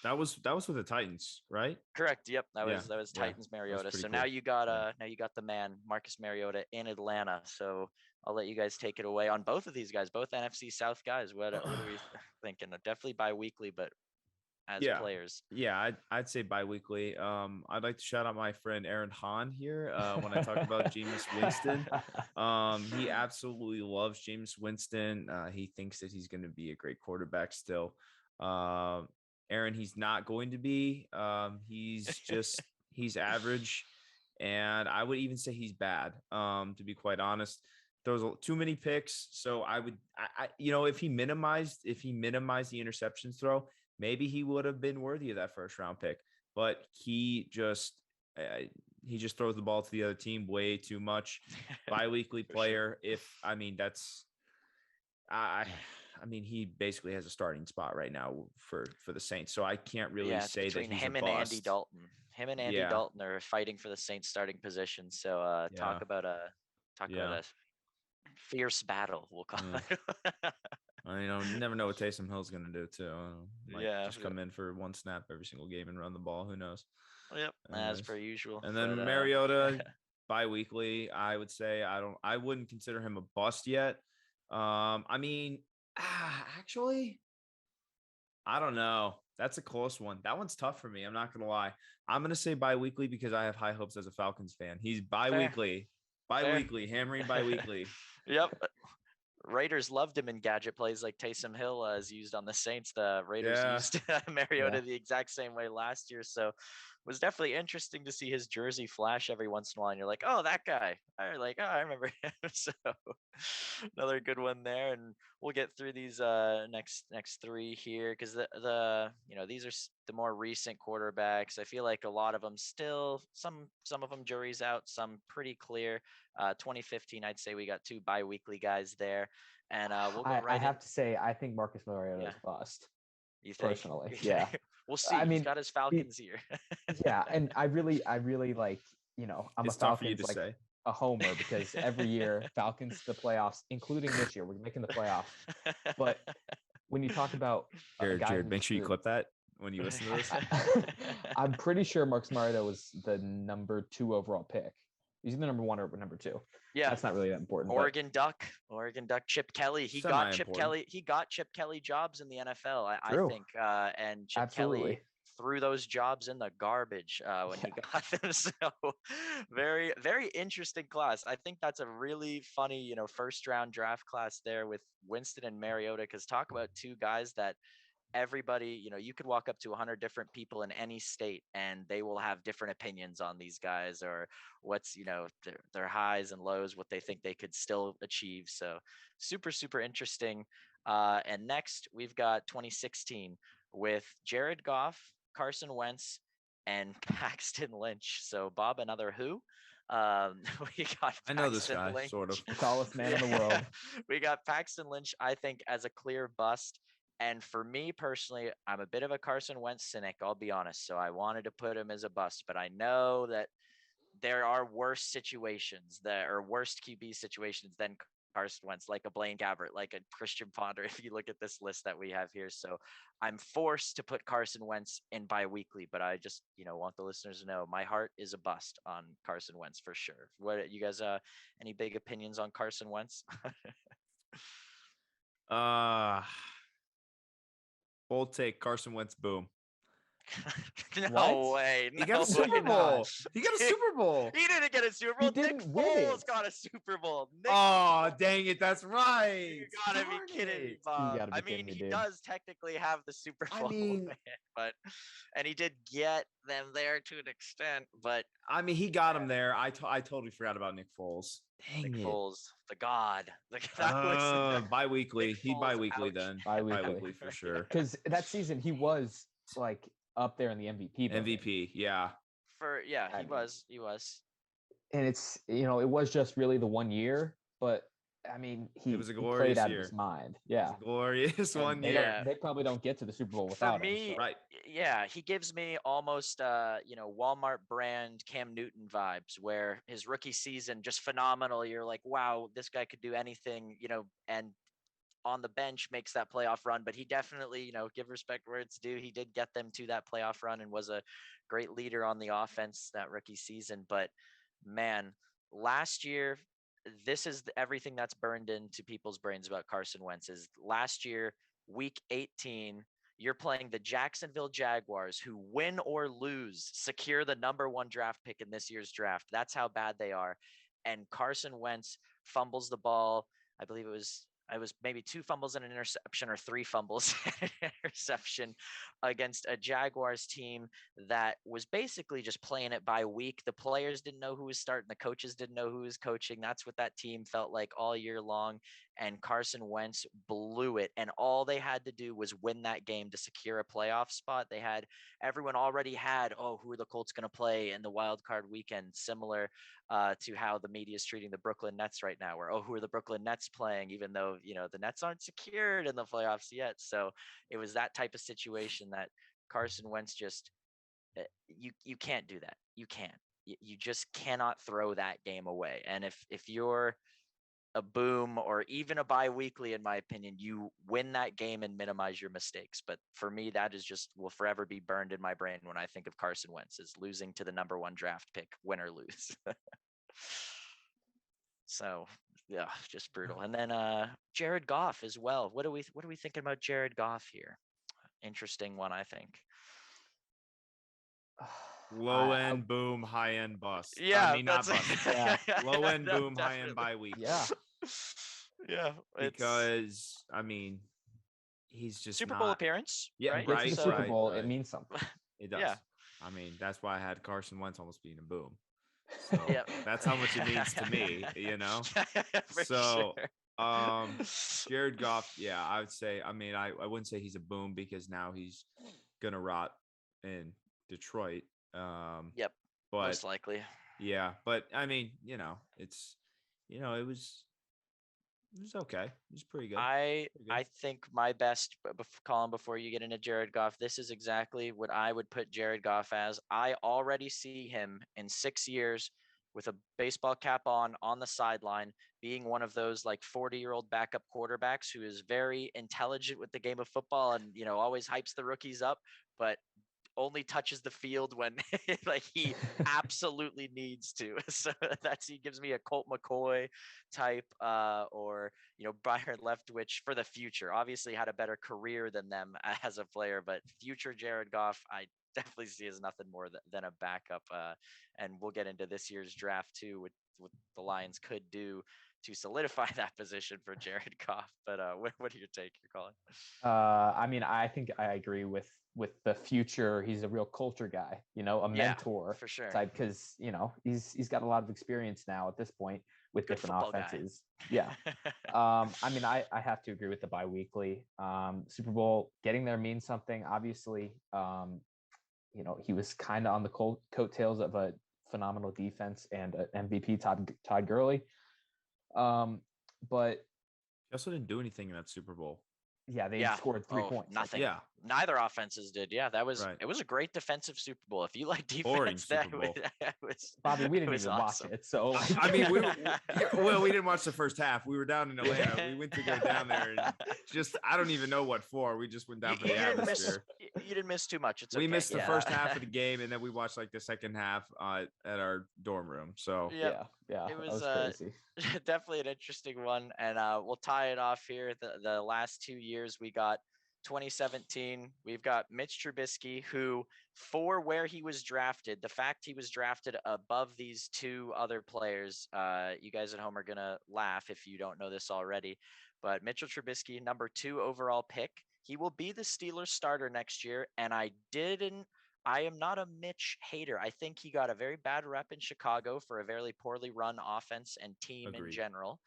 that was with the Titans, right? Correct. Yep. That was Titans Mariota. So cool. Now you got the man Marcus Mariota in Atlanta. So I'll let you guys take it away on both of these guys, both NFC South guys. What are we thinking? Definitely bi-weekly, but as players. Yeah, I'd say bi-weekly. I'd like to shout out my friend Aaron Hahn here when I talk about Jameis Winston. He absolutely loves Jameis Winston. He thinks that he's going to be a great quarterback still. Aaron, he's not going to be. He's average, and I would even say he's bad. To be quite honest, throws too many picks. So I if he minimized the interceptions throw, maybe he would have been worthy of that first round pick. But he just throws the ball to the other team way too much. Bi-weekly player. He basically has a starting spot right now for the Saints. So I can't really say that he's him a and bust. Andy Dalton. Him and Andy Dalton are fighting for the Saints starting position. So talk about a fierce battle, we'll call it. You never know what Taysom Hill's going to do too. Just come in for one snap every single game and run the ball. Who knows? Yep, as per usual. And then Mariota, bi-weekly, I would say I wouldn't consider him a bust yet. Actually, I don't know. That's a close one. That one's tough for me. I'm not going to lie. I'm going to say bi-weekly because I have high hopes as a Falcons fan. He's bi-weekly. Bi-weekly, hammering bi-weekly. Yep. Raiders loved him in gadget plays like Taysom Hill is used on the Saints. The Raiders used Mariota the exact same way last year. So it was definitely interesting to see his jersey flash every once in a while. And you're like, oh, that guy. I remember him. So another good one there. And we'll get through these next three here because these are the more recent quarterbacks. I feel like a lot of them still, some of them jury's out, some pretty clear. 2015, I'd say we got two bi-weekly guys there. And we'll go right. I have to say, I think Marcus Mariota is bust. You think? Personally, yeah. We'll see. I mean, He's got his Falcons here. yeah, and I really like, I'm It's a tough for you Falcons to like say. a homer because every year Falcons to the playoffs, including this year, we're making the playoffs. But when you talk about a guy Jared, make who's sure you clip that when you listen to this. I'm pretty sure Marcus Mariota was the number 2 overall pick. He's the number 1 or number 2. Yeah, That's not really that important. Oregon Duck, Chip Kelly. He got Chip Semi-important. Kelly. He got Chip Kelly jobs in the NFL, I True. think. And Chip Absolutely. Kelly threw those jobs in the garbage when he got them. So very, very interesting class. I think that's a really funny, first round draft class there with Winston and Mariota. Because talk about two guys that everybody, you could walk up to 100 different people in any state and they will have different opinions on these guys or what's, their highs and lows, what they think they could still achieve. So super, super interesting. And next we've got 2016 with Jared Goff, Carson Wentz, and Paxton Lynch. So Bob, another who? We got I know this Paxton guy, Lynch. sort of. The tallest man in the world. We got Paxton Lynch, I think, as a clear bust. And for me personally, I'm a bit of a Carson Wentz cynic, I'll be honest. So I wanted to put him as a bust, but I know that there are worse situations that are worst QB situations than Carson Wentz, like a Blaine Gabbert, like a Christian Ponder, if you look at this list that we have here. So I'm forced to put Carson Wentz in bi-weekly, but I just, want the listeners to know my heart is a bust on Carson Wentz for sure. What you guys, any big opinions on Carson Wentz? Bold take, Carson Wentz, boom. No way. He got a Super Bowl. He got a Super Bowl. He didn't get a Super Bowl. He Nick didn't win Foles it. got a Super Bowl. Oh, dang it. That's right. You gotta Darn be kidding me, it. Bob. gotta be I kidding mean, me, he dude. does technically have the Super Bowl, and he did get them there to an extent. But I mean, he got him there. I totally forgot about Nick Foles. Dang Nick it. Foles, the god. That was Bi-weekly. Nick He Foles, bi-weekly ouch. then. Bi-weekly. Bi-weekly for sure. Because that season he was like up there in the MVP voting. MVP, yeah. He was. And it's it was just really the 1 year, but I mean he, It was a he glorious played out year. of his mind. Yeah. It was a glorious And 1 they year. don't- They probably don't get to the Super Bowl For without me, him. So. Right. yeah, he gives me almost Walmart brand Cam Newton vibes, where his rookie season just phenomenal. You're like, wow, this guy could do anything, and on the bench makes that playoff run. But he definitely, give respect where it's due. He did get them to that playoff run and was a great leader on the offense that rookie season. But man, last year, this is everything that's burned into people's brains about Carson Wentz. Is last year, week 18, you're playing the Jacksonville Jaguars, who win or lose, secure the number 1 draft pick in this year's draft. That's how bad they are. And Carson Wentz fumbles the ball. I believe it was maybe 2 fumbles and an interception, or 3 fumbles and an interception against a Jaguars team that was basically just playing it by week. The players didn't know who was starting. The coaches didn't know who was coaching. That's what that team felt like all year long. And Carson Wentz blew it. And all they had to do was win that game to secure a playoff spot. Everyone already had, who are the Colts going to play in the wild card weekend? Similar to how the media is treating the Brooklyn Nets right now, where, who are the Brooklyn Nets playing, even though, the Nets aren't secured in the playoffs yet. So it was that type of situation that Carson Wentz just, you can't do that. You can't. You just cannot throw that game away. And if you're a boom or even a bi-weekly, in my opinion, you win that game and minimize your mistakes. But for me, that is just will forever be burned in my brain when I think of Carson Wentz, is losing to the number 1 draft pick, win or lose. So yeah, just brutal. And then Jared Goff as well. What are we thinking about Jared Goff here? Interesting one, I think. Low end boom, high end bust. Yeah, I mean, not bust. Yeah. Low end No, boom, high end definitely. bye week. Yeah. Yeah, Because I mean, he's just Super Bowl not- appearance. Yeah, right? Get to the Super right, Bowl, right. it means something. It does. Yeah. I mean, that's why I had Carson Wentz almost being a boom. So Yep. that's how much it means to me, For So, sure. Jared Goff, yeah, I would say. I mean, I wouldn't say he's a boom because now he's gonna rot in Detroit. Yep. But Most likely. yeah, but I mean, it's, it was He's okay. He's pretty good. I Pretty good. I think my best, Colin, before you get into Jared Goff, this is exactly what I would put Jared Goff as. I already see him in 6 years with a baseball cap on the sideline, being one of those like 40-year-old backup quarterbacks who is very intelligent with the game of football and always hypes the rookies up, but only touches the field when like he absolutely needs to. So he gives me a Colt McCoy type, or Byron Leftwich for the future. Obviously had a better career than them as a player, but future Jared Goff, I definitely see as nothing more than a backup. And we'll get into this year's draft too, with what the Lions could do to solidify that position for Jared Goff. But what are your take? You're calling? I mean, I think I agree with the future. He's a real culture guy, a Yeah, mentor for sure. type, because he's got a lot of experience now at this point with Good different offenses. Yeah. I mean, I have to agree with the bi-weekly. Super Bowl getting there means something. Obviously, he was kind of on the coattails of a phenomenal defense and an MVP, Todd Gurley. But He also didn't do anything in that Super Bowl. yeah, they scored 3 points. Nothing. Yeah. Neither offenses did. Yeah, Right. it was a great defensive Super Bowl. If you like Boring defense, that Super Bowl. was Bobby, we didn't was even awesome. watch it. So I mean, we didn't watch the first half. We were down in Atlanta. We went to go down there and just, I don't even know what for. We just went down for the atmosphere. You didn't miss too much. We missed the first half of the game, and then we watched like the second half at our dorm room. So yeah, it was crazy. definitely an interesting one. And we'll tie it off here. The last 2 years we got 2017, we've got Mitch Trubisky, who, for where he was drafted, the fact he was drafted above these two other players, you guys at home are going to laugh if you don't know this already, but Mitchell Trubisky, number 2 overall pick, he will be the Steelers starter next year. And I am not a Mitch hater. I think he got a very bad rep in Chicago for a very poorly run offense and team Agreed. in general,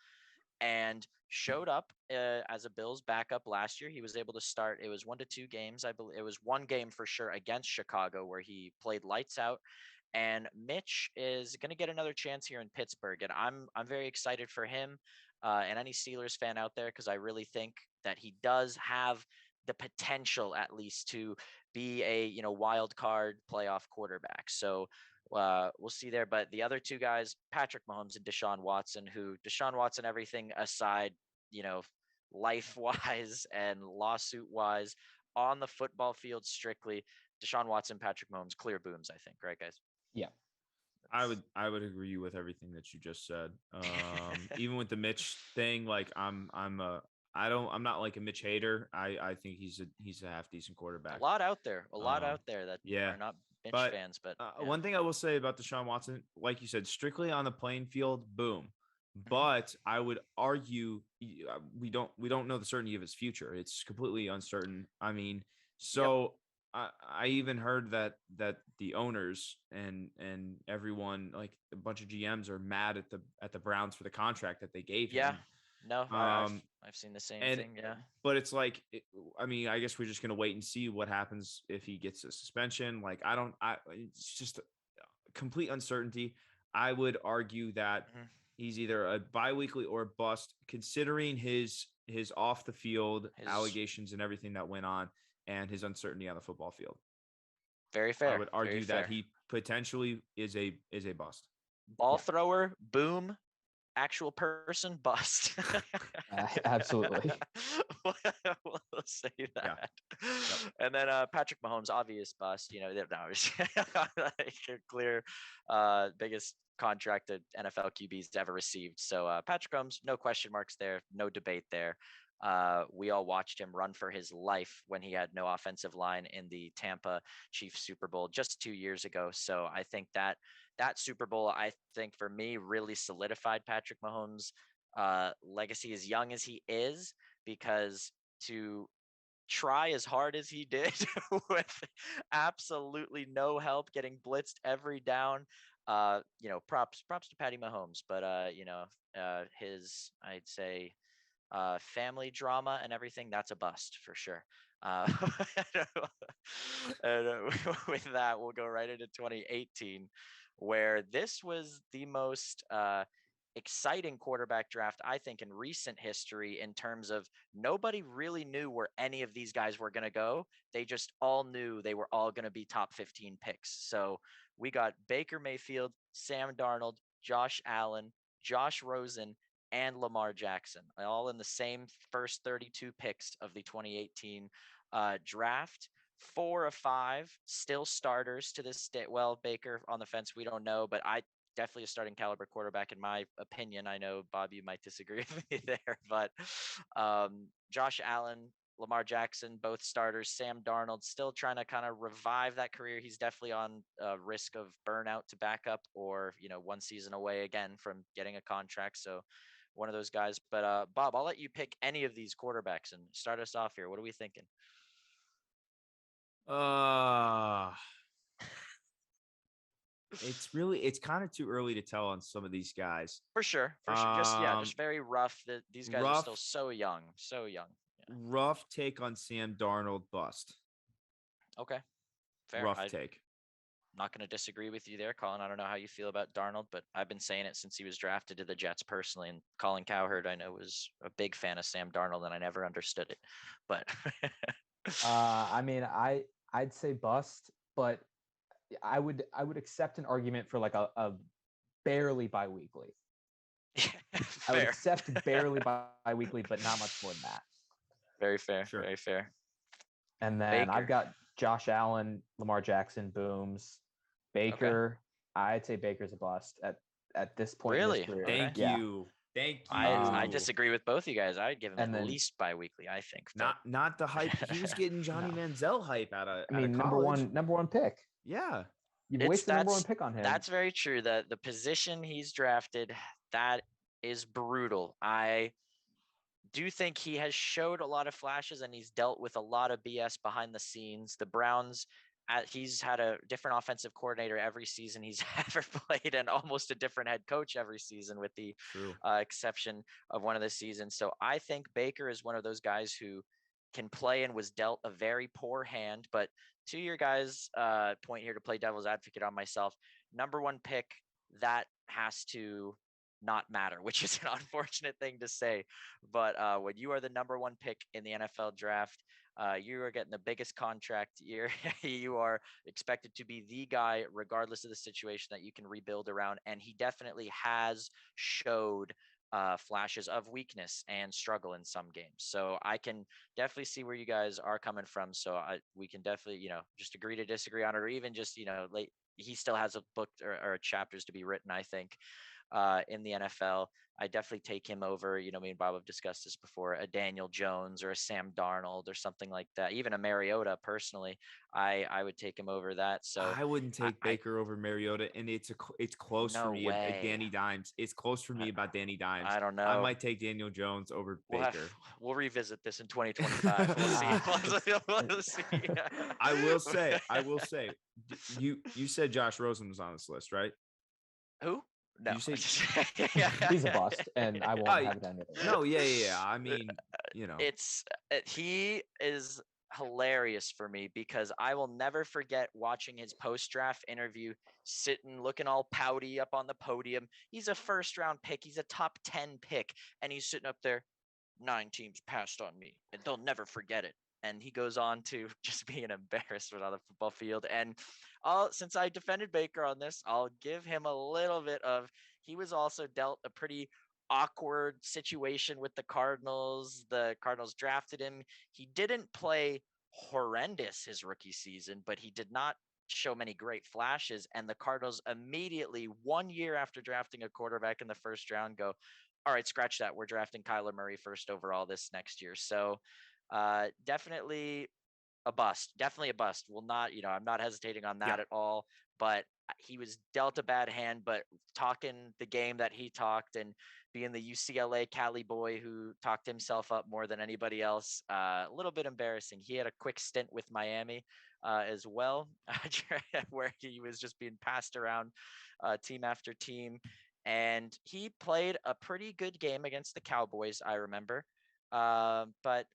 and showed up as a Bills backup last year. He was able to start. It was 1 to 2 games. I believe it was 1 game for sure against Chicago where he played lights out. And Mitch is going to get another chance here in Pittsburgh, and I'm very excited for him and any Steelers fan out there, because I really think that he does have the potential, at least, to be a wild card playoff quarterback. So we'll see there. But the other two guys, Patrick Mahomes and Deshaun Watson, everything aside, life wise and lawsuit wise, on the football field strictly, Deshaun Watson, Patrick Mahomes, clear booms, I think. Right, guys? Yeah. I would agree with everything that you just said. Even with the Mitch thing, like I'm not like a Mitch hater. I think he's a half decent quarterback. A lot out there that are not Mitch fans. But one thing I will say about Deshaun Watson, like you said, strictly on the playing field, boom. But I would argue we don't know the certainty of his future. It's completely uncertain. I mean, so I even heard that the owners and everyone, like a bunch of GMs, are mad at the Browns for the contract that they gave him. No, I've seen the same thing. Yeah, but it's like, I mean, I guess we're just gonna wait and see what happens if he gets a suspension. Like, it's just a complete uncertainty. I would argue that he's either a bi-weekly or a bust, considering his off the field allegations and everything that went on, and his uncertainty on the football field. Very fair. I would argue that he potentially is a bust. Ball thrower, boom. Actual person, bust. Absolutely. We'll say that. Yep. And then Patrick Mahomes, obvious bust. Clear biggest contract that NFL QBs ever received. So Patrick Mahomes, no question marks there, no debate there. We all watched him run for his life when he had no offensive line in the Tampa Chiefs Super Bowl just 2 years ago. So I think that Super Bowl, I think, for me, really solidified Patrick Mahomes' legacy, as young as he is, because to try as hard as he did with absolutely no help, getting blitzed every down, props to Patty Mahomes. But his, I'd say, family drama and everything, that's a bust for sure. And with that, we'll go right into 2018, where this was the most exciting quarterback draft, I think, in recent history, in terms of nobody really knew where any of these guys were going to go. They just all knew they were all going to be top 15 picks. So we got Baker Mayfield, Sam Darnold, Josh Allen, Josh Rosen, and Lamar Jackson, all in the same first 32 picks of the 2018 draft. 4 of 5 still starters to this day. Well, Baker on the fence, we don't know, but I definitely a starting caliber quarterback in my opinion. I know, Bob, you might disagree with me there, but Josh Allen, Lamar Jackson, both starters. Sam Darnold still trying to kind of revive that career. He's definitely on risk of burnout to back up, or one season away again from getting a contract. So one of those guys. But Bob, I'll let you pick any of these quarterbacks and start us off here. What are we thinking? It's kind of too early to tell on some of these guys. For sure. Just very rough. That these guys are still so young. Yeah. Rough take on Sam Darnold, bust. Okay, fair. Rough take. Not going to disagree with you there, Colin. I don't know how you feel about Darnold, but I've been saying it since he was drafted to the Jets personally. And Colin Cowherd, I know, was a big fan of Sam Darnold, and I never understood it. But I mean, I'd say bust, but I would accept an argument for like a barely biweekly. I would accept barely biweekly, but not much more than that. Very fair. Sure. Very fair. And then I've got Josh Allen, Lamar Jackson, Booms, Baker. Okay. I'd say Baker's a bust at this point. Really? In his career. Thank you. I disagree with both you guys. I'd give him at least biweekly, I think. But... Not the hype. He was getting Johnny Manziel hype out of. I mean, number one pick. Yeah. You've wasted the number one pick on him. That's very true. The position he's drafted, that is brutal. I do think he has showed a lot of flashes, and he's dealt with a lot of BS behind the scenes. The Browns, he's had a different offensive coordinator every season he's ever played, and almost a different head coach every season, with the exception of one of the seasons. So I think Baker is one of those guys who can play and was dealt a very poor hand. But to your guys' point here, to play devil's advocate on myself, number one pick, that has to not matter, which is an unfortunate thing to say. But when you are the number one pick in the NFL draft, you are getting the biggest contract. You are expected to be the guy, regardless of the situation, that you can rebuild around. And he definitely has showed flashes of weakness and struggle in some games. So I can definitely see where you guys are coming from. So we can definitely, just agree to disagree on it, or even just, he still has a book or chapters to be written, I think, in the NFL. I definitely take him over, me and Bob have discussed this before, a Daniel Jones or a Sam Darnold or something like that. Even a Mariota, personally, I would take him over that. So I wouldn't take Baker over Mariota, and it's close for me at Danny Dimes. It's close for me about Danny Dimes. I don't know. I might take Daniel Jones over Baker. We'll revisit this in 2025. We'll see. I will say, you said Josh Rosen was on this list, right? Who? No, he's a bust, and I won't have it anyway. No, yeah. I mean, he is hilarious for me, because I will never forget watching his post-draft interview, sitting looking all pouty up on the podium. He's a first-round pick. He's a top 10 pick, and he's sitting up there. 9 teams passed on me, and they'll never forget it. And he goes on to just be an embarrassment on the football field. And since I defended Baker on this, I'll give him a little bit of, he was also dealt a pretty awkward situation with the Cardinals. The Cardinals drafted him. He didn't play horrendous his rookie season, but he did not show many great flashes. And the Cardinals immediately, 1 year after drafting a quarterback in the first round, go, all right, scratch that. We're drafting Kyler Murray first overall this next year. So definitely a bust. Will not, I'm not hesitating on that at all. But he was dealt a bad hand. But talking the game that he talked, and being the UCLA Cali boy who talked himself up more than anybody else, a little bit embarrassing. He had a quick stint with Miami as well, where he was just being passed around team after team. And he played a pretty good game against the Cowboys, I remember. But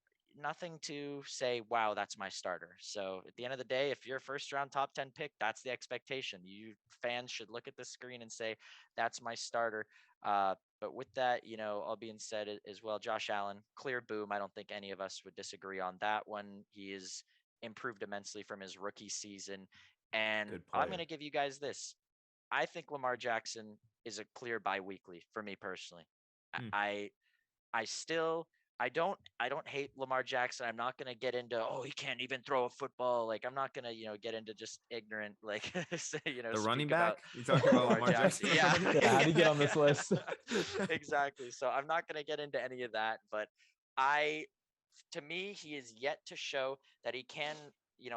nothing to say, wow, that's my starter. So at the end of the day, if you're a first round top 10 pick, that's the expectation. You fans should look at the screen and say, that's my starter. But with that, all being said as well, Josh Allen, clear boom. I don't think any of us would disagree on that one. He is improved immensely from his rookie season. And I'm going to give you guys this. I think Lamar Jackson is a clear bi-weekly for me personally. I still I don't hate Lamar Jackson. I'm not gonna get into he can't even throw a football. Like I'm not gonna get into just ignorant like the running back. You talking about Lamar Jackson? Yeah. How do you get on this list? Exactly. So I'm not gonna get into any of that. But to me, he is yet to show that he can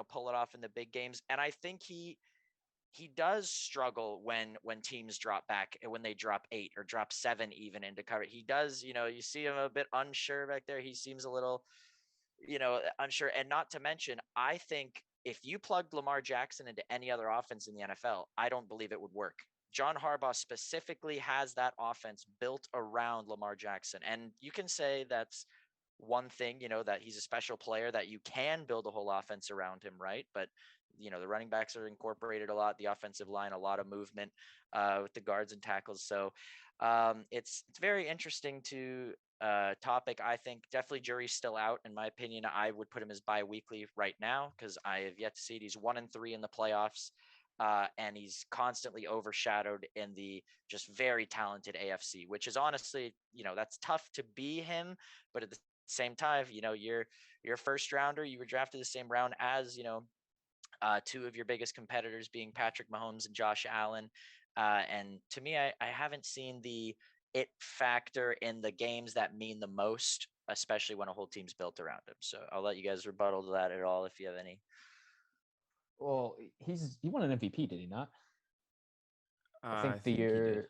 pull it off in the big games, and I think he does struggle when teams drop back, when they drop 8 or drop 7 even into cover. He does, you see him a bit unsure back there. He seems a little, unsure. And not to mention, I think if you plugged Lamar Jackson into any other offense in the NFL, I don't believe it would work. John Harbaugh specifically has that offense built around Lamar Jackson. And you can say that's one thing, that he's a special player, that you can build a whole offense around him, right? But the running backs are incorporated a lot, the offensive line, a lot of movement with the guards and tackles. So it's very interesting to topic. I think definitely jury's still out. In my opinion, I would put him as bi-weekly right now because I have yet to see it. He's 1-3 in the playoffs. And he's constantly overshadowed in the just very talented AFC, which is honestly, that's tough to be him. But at the same time, you're a first rounder. You were drafted the same round as, two of your biggest competitors being Patrick Mahomes and Josh Allen. And to me, I haven't seen the it factor in the games that mean the most, especially when a whole team's built around him. So I'll let you guys rebuttal to that at all if you have any. Well, he won an MVP, did he not? I think the think year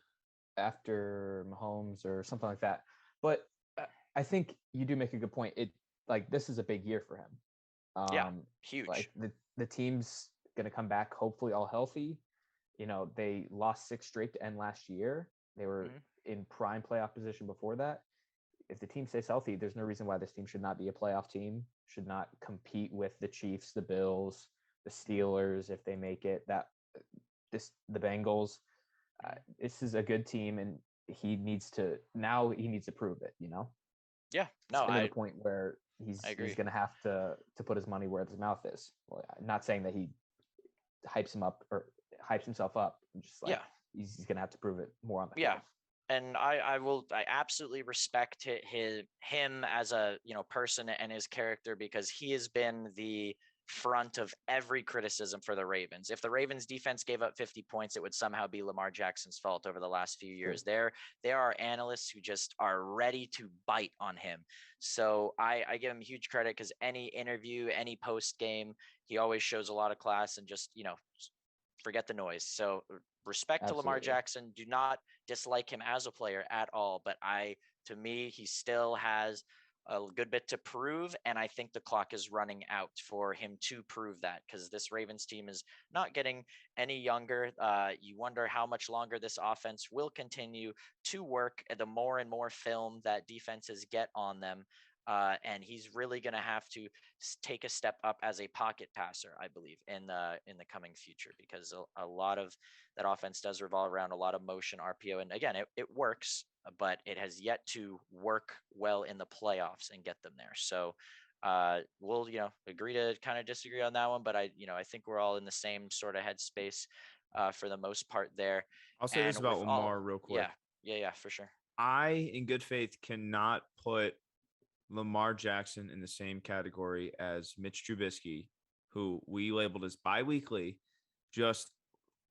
after Mahomes or something like that. But I think you do make a good point. This is a big year for him. Huge. Like the team's going to come back, hopefully all healthy. They lost 6 straight to end last year. They were in prime playoff position before that. If the team stays healthy, there's no reason why this team should not be a playoff team, should not compete with the Chiefs, the Bills, the Steelers, if they make it, the Bengals. This is a good team, and he needs to prove it, Yeah, no, it's to the point where he's going to have to put his money where his mouth is. Well, I'm not saying that he hypes himself up. Just he's going to have to prove it more on the field. And I absolutely respect him as a person and his character, because he has been the front of every criticism for the Ravens. If the Ravens defense gave up 50 points, it would somehow be Lamar Jackson's fault over the last few years. There are analysts who just are ready to bite on him. So I give him huge credit, because any interview, any post game, he always shows a lot of class and just, forget the noise. So respect to Lamar Jackson. Do not dislike him as a player at all. But to me, he still has a good bit to prove, and I think the clock is running out for him to prove that, because this Ravens team is not getting any younger. You wonder how much longer this offense will continue to work the more and more film that defenses get on them. And he's really going to have to take a step up as a pocket passer, I believe, in the coming future, because a lot of that offense does revolve around a lot of motion, RPO, and again, it works, but it has yet to work well in the playoffs and get them there. So we'll agree to kind of disagree on that one, but I think we're all in the same sort of headspace for the most part there. I'll say this about Lamar real quick. Yeah, for sure. I, in good faith, cannot put Lamar Jackson in the same category as Mitch Trubisky, who we labeled as bi-weekly just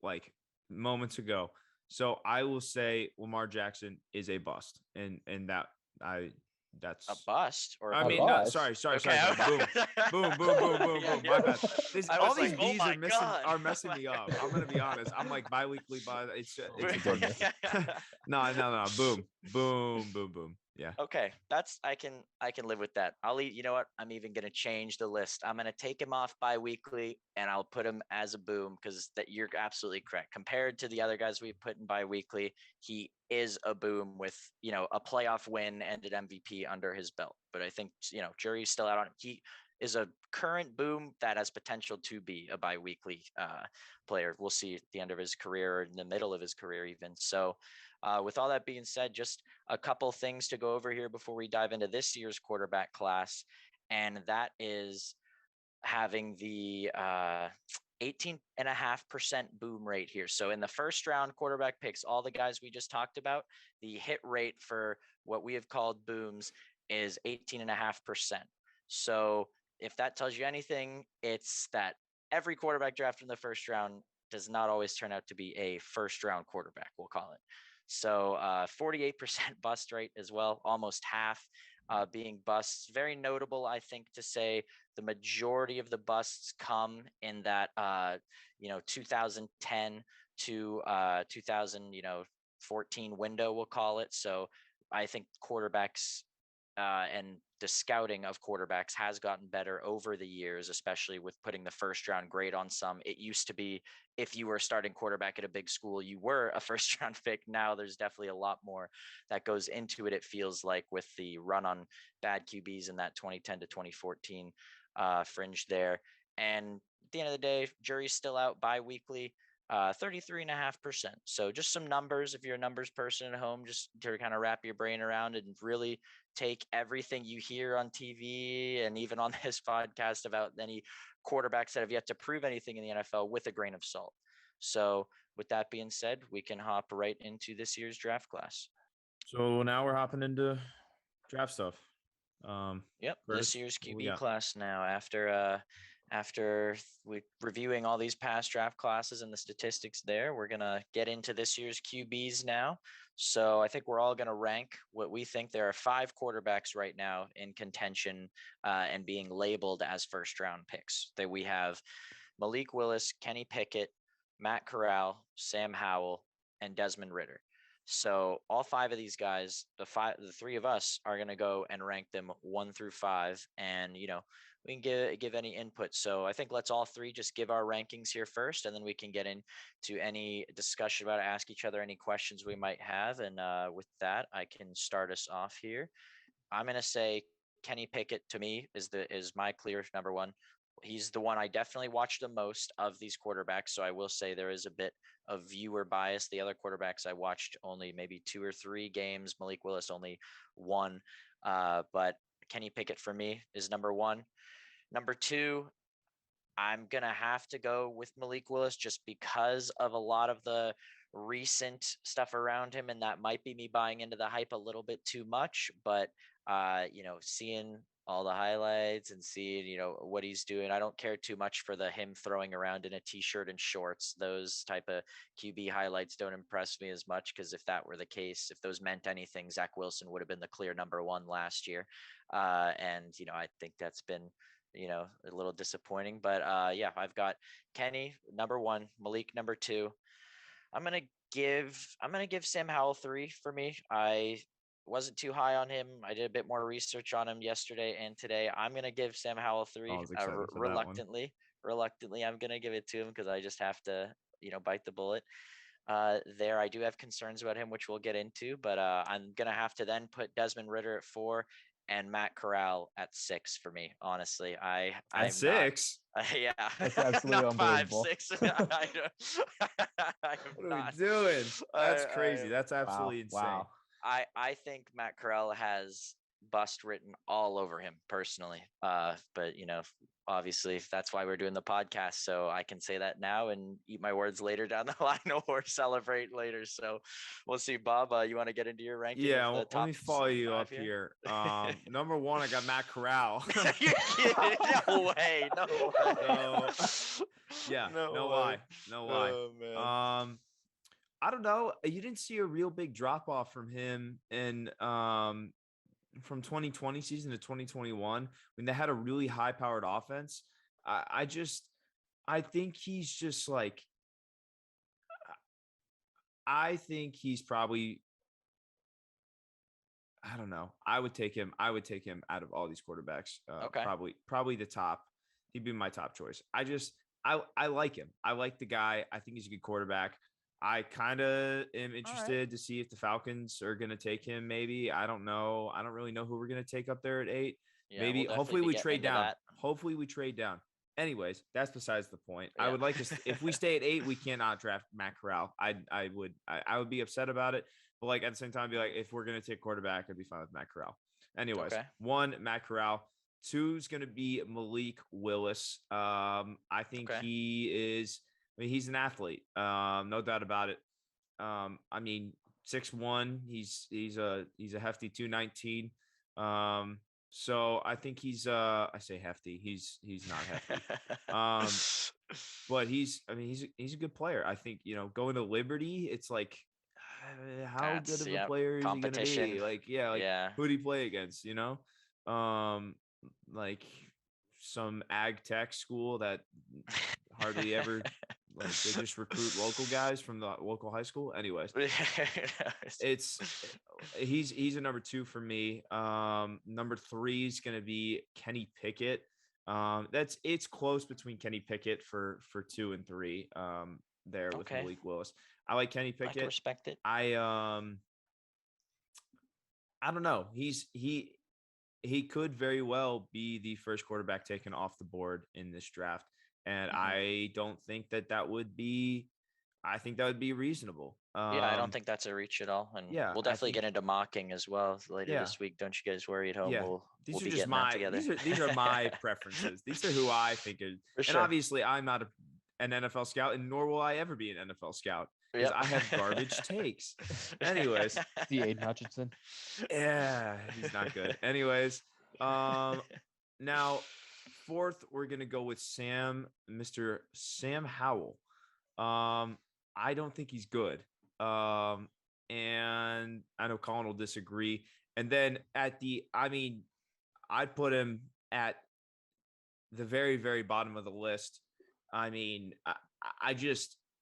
like moments ago. So I will say Lamar Jackson is a bust, and that's a bust. Or I mean, bust? sorry. Okay. Boom. My bad. All these like, B's are messing me up. I'm gonna be honest. I'm like bi-weekly, but it's no. Boom. Yeah. Okay, I can live with that. You know what? I'm even gonna change the list. I'm gonna take him off bi-weekly and I'll put him as a boom because that you're absolutely correct. Compared to the other guys we put in bi-weekly, he is a boom with a playoff win and an MVP under his belt. But I think jury's still out on him. He is a current boom that has potential to be a bi-weekly player. We'll see at the end of his career or in the middle of his career even. So with all that being said, just a couple things to go over here before we dive into this year's quarterback class, and that is having the 18.5% boom rate here. So in the first round quarterback picks, all the guys we just talked about, the hit rate for what we have called booms is 18.5%. So if that tells you anything, it's that every quarterback drafted in the first round does not always turn out to be a first round quarterback, we'll call it. So 48% bust rate as well, almost half being busts. Very notable, I think, to say the majority of the busts come in that 2010 to 2014 window, we'll call it. So I think quarterbacks and the scouting of quarterbacks has gotten better over the years, especially with putting the first round grade on some. It used to be if you were starting quarterback at a big school, you were a first round pick. Now there's definitely a lot more that goes into it. It feels like with the run on bad QBs in that 2010 to 2014 fringe there. And at the end of the day, jury's still out bi-weekly. 33.5%. So just some numbers if you're a numbers person at home, just to kind of wrap your brain around and really take everything you hear on TV and even on this podcast about any quarterbacks that have yet to prove anything in the NFL with a grain of salt. So with that being said, we can hop right into this year's draft class. So now we're hopping into draft stuff. Yep, Curtis, this year's what we QB got? class now after we reviewing all these past draft classes and the statistics there, we're gonna get into this year's QBs now. So I think we're all gonna rank what we think. There are 5 quarterbacks right now in contention and being labeled as first round picks. That we have Malik Willis, Kenny Pickett, Matt Corral, Sam Howell, and Desmond Ritter. So all 5 of these guys, the 3 of us are going to go and rank them 1 through 5, and we can give any input. So I think let's all 3 just give our rankings here first, and then we can get into any discussion about it, ask each other any questions we might have. And with that, I can start us off here. I'm going to say Kenny Pickett to me is my clear number 1. He's the one I definitely watched the most of these quarterbacks. So I will say there is a bit of viewer bias. The other quarterbacks I watched only maybe 2 or 3 games. Malik Willis only 1. But Kenny Pickett for me is number 1. Number 2, I'm going to have to go with Malik Willis just because of a lot of the recent stuff around him. And that might be me buying into the hype a little bit too much. But, seeing all the highlights and seeing, what he's doing. I don't care too much for him throwing around in a t-shirt and shorts. Those type of QB highlights don't impress me as much because if that were the case, if those meant anything, Zach Wilson would have been the clear number 1 last year. And, I think that's been, a little disappointing. But yeah, I've got Kenny number 1, Malik number 2. I'm gonna give Sam Howell 3 for me. I wasn't too high on him. I did a bit more research on him yesterday and today. I'm gonna give Sam Howell 3. I was excited for that one. Reluctantly, I'm gonna give it to him because I just have to, bite the bullet. There, I do have concerns about him, which we'll get into. But I'm gonna have to then put Desmond Ritter at 4 and Matt Corral at 6 for me. Honestly, I'm At 6. yeah, That's absolutely not 5, unbelievable. 6. I'm What are not. we doing? That's I- crazy. I- That's absolutely insane. Wow. I think Matt Corral has bust written all over him personally. But obviously that's why we're doing the podcast. So I can say that now and eat my words later down the line or celebrate later. So we'll see. Bob, you want to get into your ranking? Yeah, of the let top me follow you 5 up here. Number 1, I got Matt Corral. You're kidding? No way. No way. No. Yeah, no lie. No lie. Oh, man. I don't know. You didn't see a real big drop off from him in from 2020 season to 2021 when they had a really high powered offense. I think he's just like I think he's probably I don't know. I would take him. I would take him out of all these quarterbacks. Okay. Probably the top. He'd be my top choice. I like him. I like the guy. I think he's a good quarterback. I kind of am interested to see if the Falcons are going to take him. Maybe. I don't know. I don't really know who we're going to take up there at 8. Yeah, Maybe. we'll Hopefully definitely be we getting trade into down. that. Hopefully we trade down. Anyways, that's besides the point. I Yeah. would like to. If we stay at 8, we cannot draft Matt Corral. I would be upset about it. But like at the same time, be like, if we're gonna take quarterback, I'd be fine with Matt Corral. Anyways, Okay. 1, Matt Corral. 2 is gonna be Malik Willis. I think he is. I mean, he's an athlete. No doubt about it. I mean, 6'1". He's a hefty 219. So I think he's I say hefty. He's not hefty. But he's a good player. I think, going to Liberty, it's like how good of a player is he going to be? Like, who do you play against, like some ag tech school that hardly ever like they just recruit local guys from the local high school. Anyways, he's a number 2 for me. Number 3 is going to be Kenny Pickett. It's close between Kenny Pickett for 2 and 3. There with Malik Willis. I like Kenny Pickett. I can respect it. I don't know. He could very well be the first quarterback taken off the board in this draft. And I don't think that would be. I think that would be reasonable. I don't think that's a reach at all. And we'll definitely get into mocking as well later this week. Don't you guys worry at home. Yeah. We'll These be are just getting that together. These are my preferences. These are who I think is. And obviously, I'm not an NFL scout, and nor will I ever be an NFL scout because I have garbage takes. Anyways, the Aiden Hutchinson. Yeah, he's not good. Anyways, now 4th, we're gonna go with Mr. Sam Howell. I don't think he's good. And I know Colin will disagree. And then I'd put him at the very, very bottom of the list. I mean,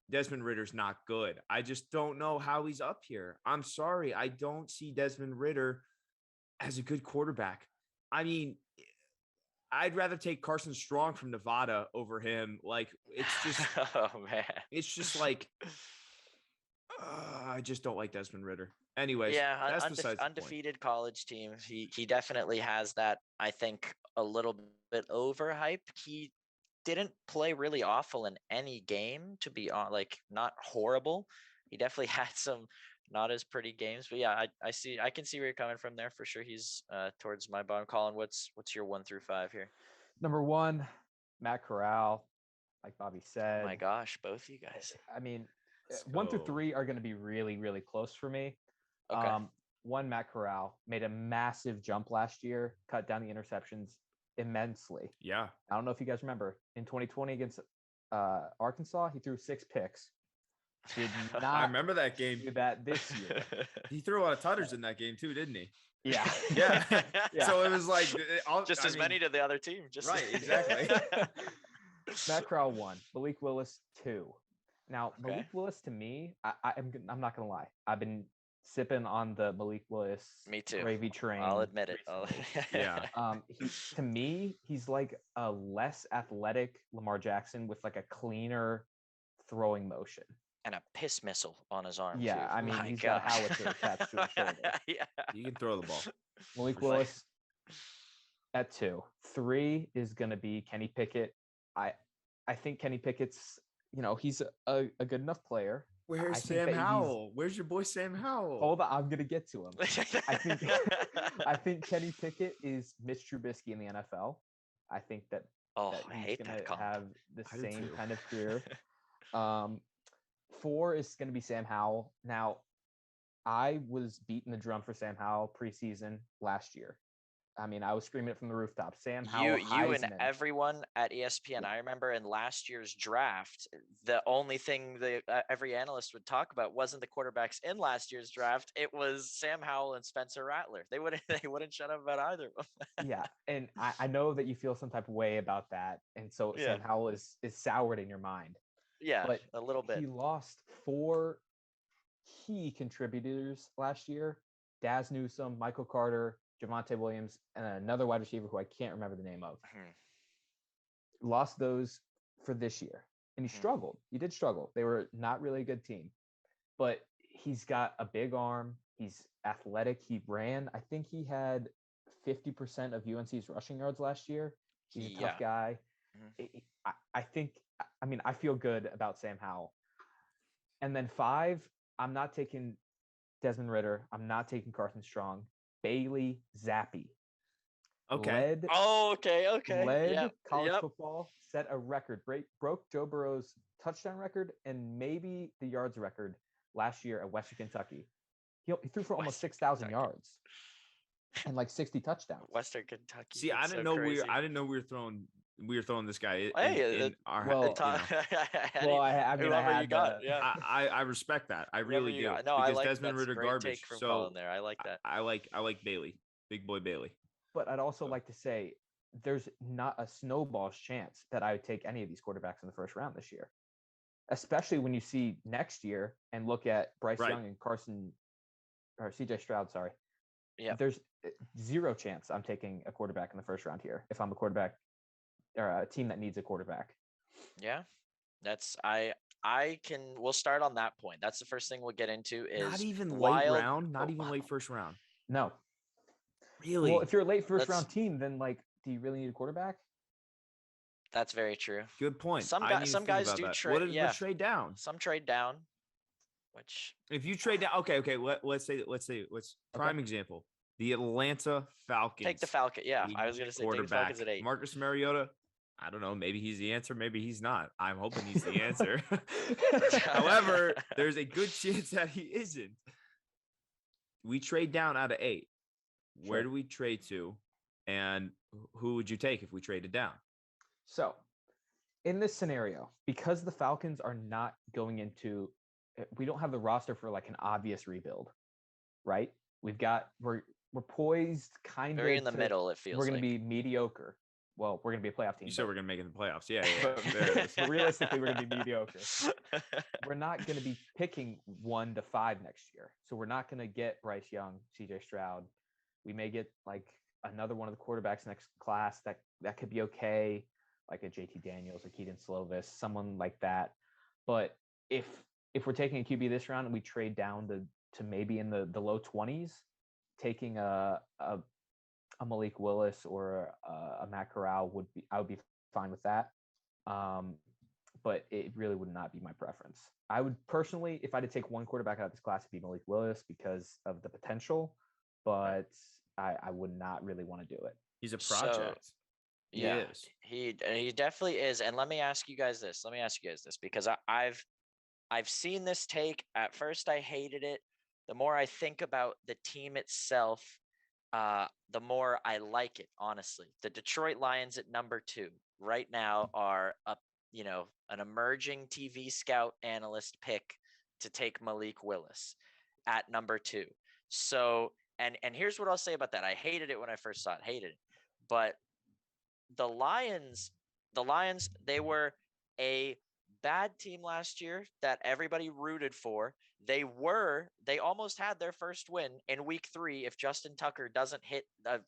Desmond Ritter's not good. I just don't know how he's up here. I'm sorry. I don't see Desmond Ridder as a good quarterback. I mean, I'd rather take Carson Strong from Nevada over him. Like, it's just, oh man, it's just like, I just don't like Desmond Ridder. Anyways, that's besides the undefeated college team. He definitely has that. I think a little bit overhyped. He didn't play really awful in any game, to be on, like, not horrible. He definitely had some not as pretty games, but yeah, I can see where you're coming from there for sure. He's towards my bottom. Colin, what's your 1 through 5 here? Number 1, Matt Corral, like Bobby said. Oh my gosh, both you guys. I mean, 1 through 3 are going to be really, really close for me. Okay. 1, Matt Corral made a massive jump last year, cut down the interceptions immensely. Yeah. I don't know if you guys remember in 2020 against Arkansas, he threw 6 picks. Did not I remember that game. Do that this year. He threw a lot of tutters in that game too, didn't he? Yeah. Yeah. So it was like many to the other team. Right, exactly. Matt Corral 1, Malik Willis 2. Now, Malik Willis to me, I'm not gonna lie. I've been sipping on the Malik Willis me too gravy train. I'll admit it. Yeah. To me, he's like a less athletic Lamar Jackson with like a cleaner throwing motion. And a piss missile on his arm. Yeah, too. I mean, he's got a howitzer attached to his shoulder. Yeah. You can throw the ball. Malik Willis at 2. 3 is going to be Kenny Pickett. I think Kenny Pickett's, he's a good enough player. Where's Sam Howell? Where's your boy Sam Howell? Hold on, I'm going to get to him. I think Kenny Pickett is Mitch Trubisky in the NFL. I think that I hate that comp. Have the same kind of career. 4 is going to be Sam Howell. Now, I was beating the drum for Sam Howell preseason last year. I mean, I was screaming it from the rooftop. Sam Howell, you and everyone at ESPN. I remember in last year's draft, the only thing that every analyst would talk about wasn't the quarterbacks in last year's draft. It was Sam Howell and Spencer Rattler. They wouldn't shut up about either of them. Yeah, and I know that you feel some type of way about that, and so Sam Howell is soured in your mind. Yeah, but a little bit. He lost 4 key contributors last year Daz Newsome, Michael Carter, Javonte Williams, and another wide receiver who I can't remember the name of. Lost those for this year. And he struggled. He did struggle. They were not really a good team. But he's got a big arm. He's athletic. He ran. I think he had 50% of UNC's rushing yards last year. He's a tough guy. I think, I mean, I feel good about Sam Howell. And then 5, I'm not taking Desmond Ritter. I'm not taking Carson Strong. Bailey Zappi. Okay. Led college football, set a record, broke Joe Burrow's touchdown record and maybe the yards record last year at Western Kentucky. He threw for almost 6,000 yards and like 60 touchdowns. Western Kentucky. See, I didn't know we were throwing this guy in our I respect that. I really do. No, I like Desmond Ritter garbage. From Colin there. I like that. I like Bailey, big boy Bailey. But I'd also like to say there's not a snowball's chance that I would take any of these quarterbacks in the first round this year, especially when you see next year and look at Bryce Young and CJ Stroud. Sorry. Yeah. There's 0 chance I'm taking a quarterback in the first round here if I'm a quarterback or a team that needs a quarterback. Yeah. We'll start on that point. That's the first thing we'll get into is not even late round, not even late first round. No. Really? Well, if you're a late first round team, then like, do you really need a quarterback? That's very true. Good point. Some guys do trade. Let's trade down. Some trade down. Which if you trade down, okay. Let's prime example. The Atlanta Falcons. Take the Falcons. Yeah, I was gonna say take the Falcons at 8. Marcus Mariota. I don't know. Maybe he's the answer. Maybe he's not. I'm hoping he's the answer. However, there's a good chance that he isn't. We trade down out of 8. Where do we trade to? And who would you take if we traded down? So in this scenario, because the Falcons are not going into, we don't have the roster for like an obvious rebuild, right? We're poised kind of very in the middle. It feels we're going to be mediocre. Well, we're going to be a playoff team. You said we're going to make it in the playoffs. Yeah. But realistically, we're going to be mediocre. We're not going to be picking 1 to 5 next year. So we're not going to get Bryce Young, CJ Stroud. We may get like another one of the quarterbacks next class that could be okay, like a JT Daniels or Keaton Slovis, someone like that. But if we're taking a QB this round and we trade down to maybe in the low 20s, taking a Malik Willis or a Matt Corral I would be fine with that. But it really would not be my preference. I would personally, if I had to take one quarterback out of this class, it'd be Malik Willis because of the potential, but I would not really want to do it. He's a project. He definitely is. And let me ask you guys this because I've seen this take. At first I hated it. The more I think about the team itself, the more I like it, honestly. The Detroit Lions at number 2 right now are an emerging TV scout analyst pick to take Malik Willis at number 2. So, and here's what I'll say about that. I hated it when I first saw it, but the Lions, they were a bad team last year that everybody rooted for. They almost had their first win in week 3 if Justin Tucker doesn't hit a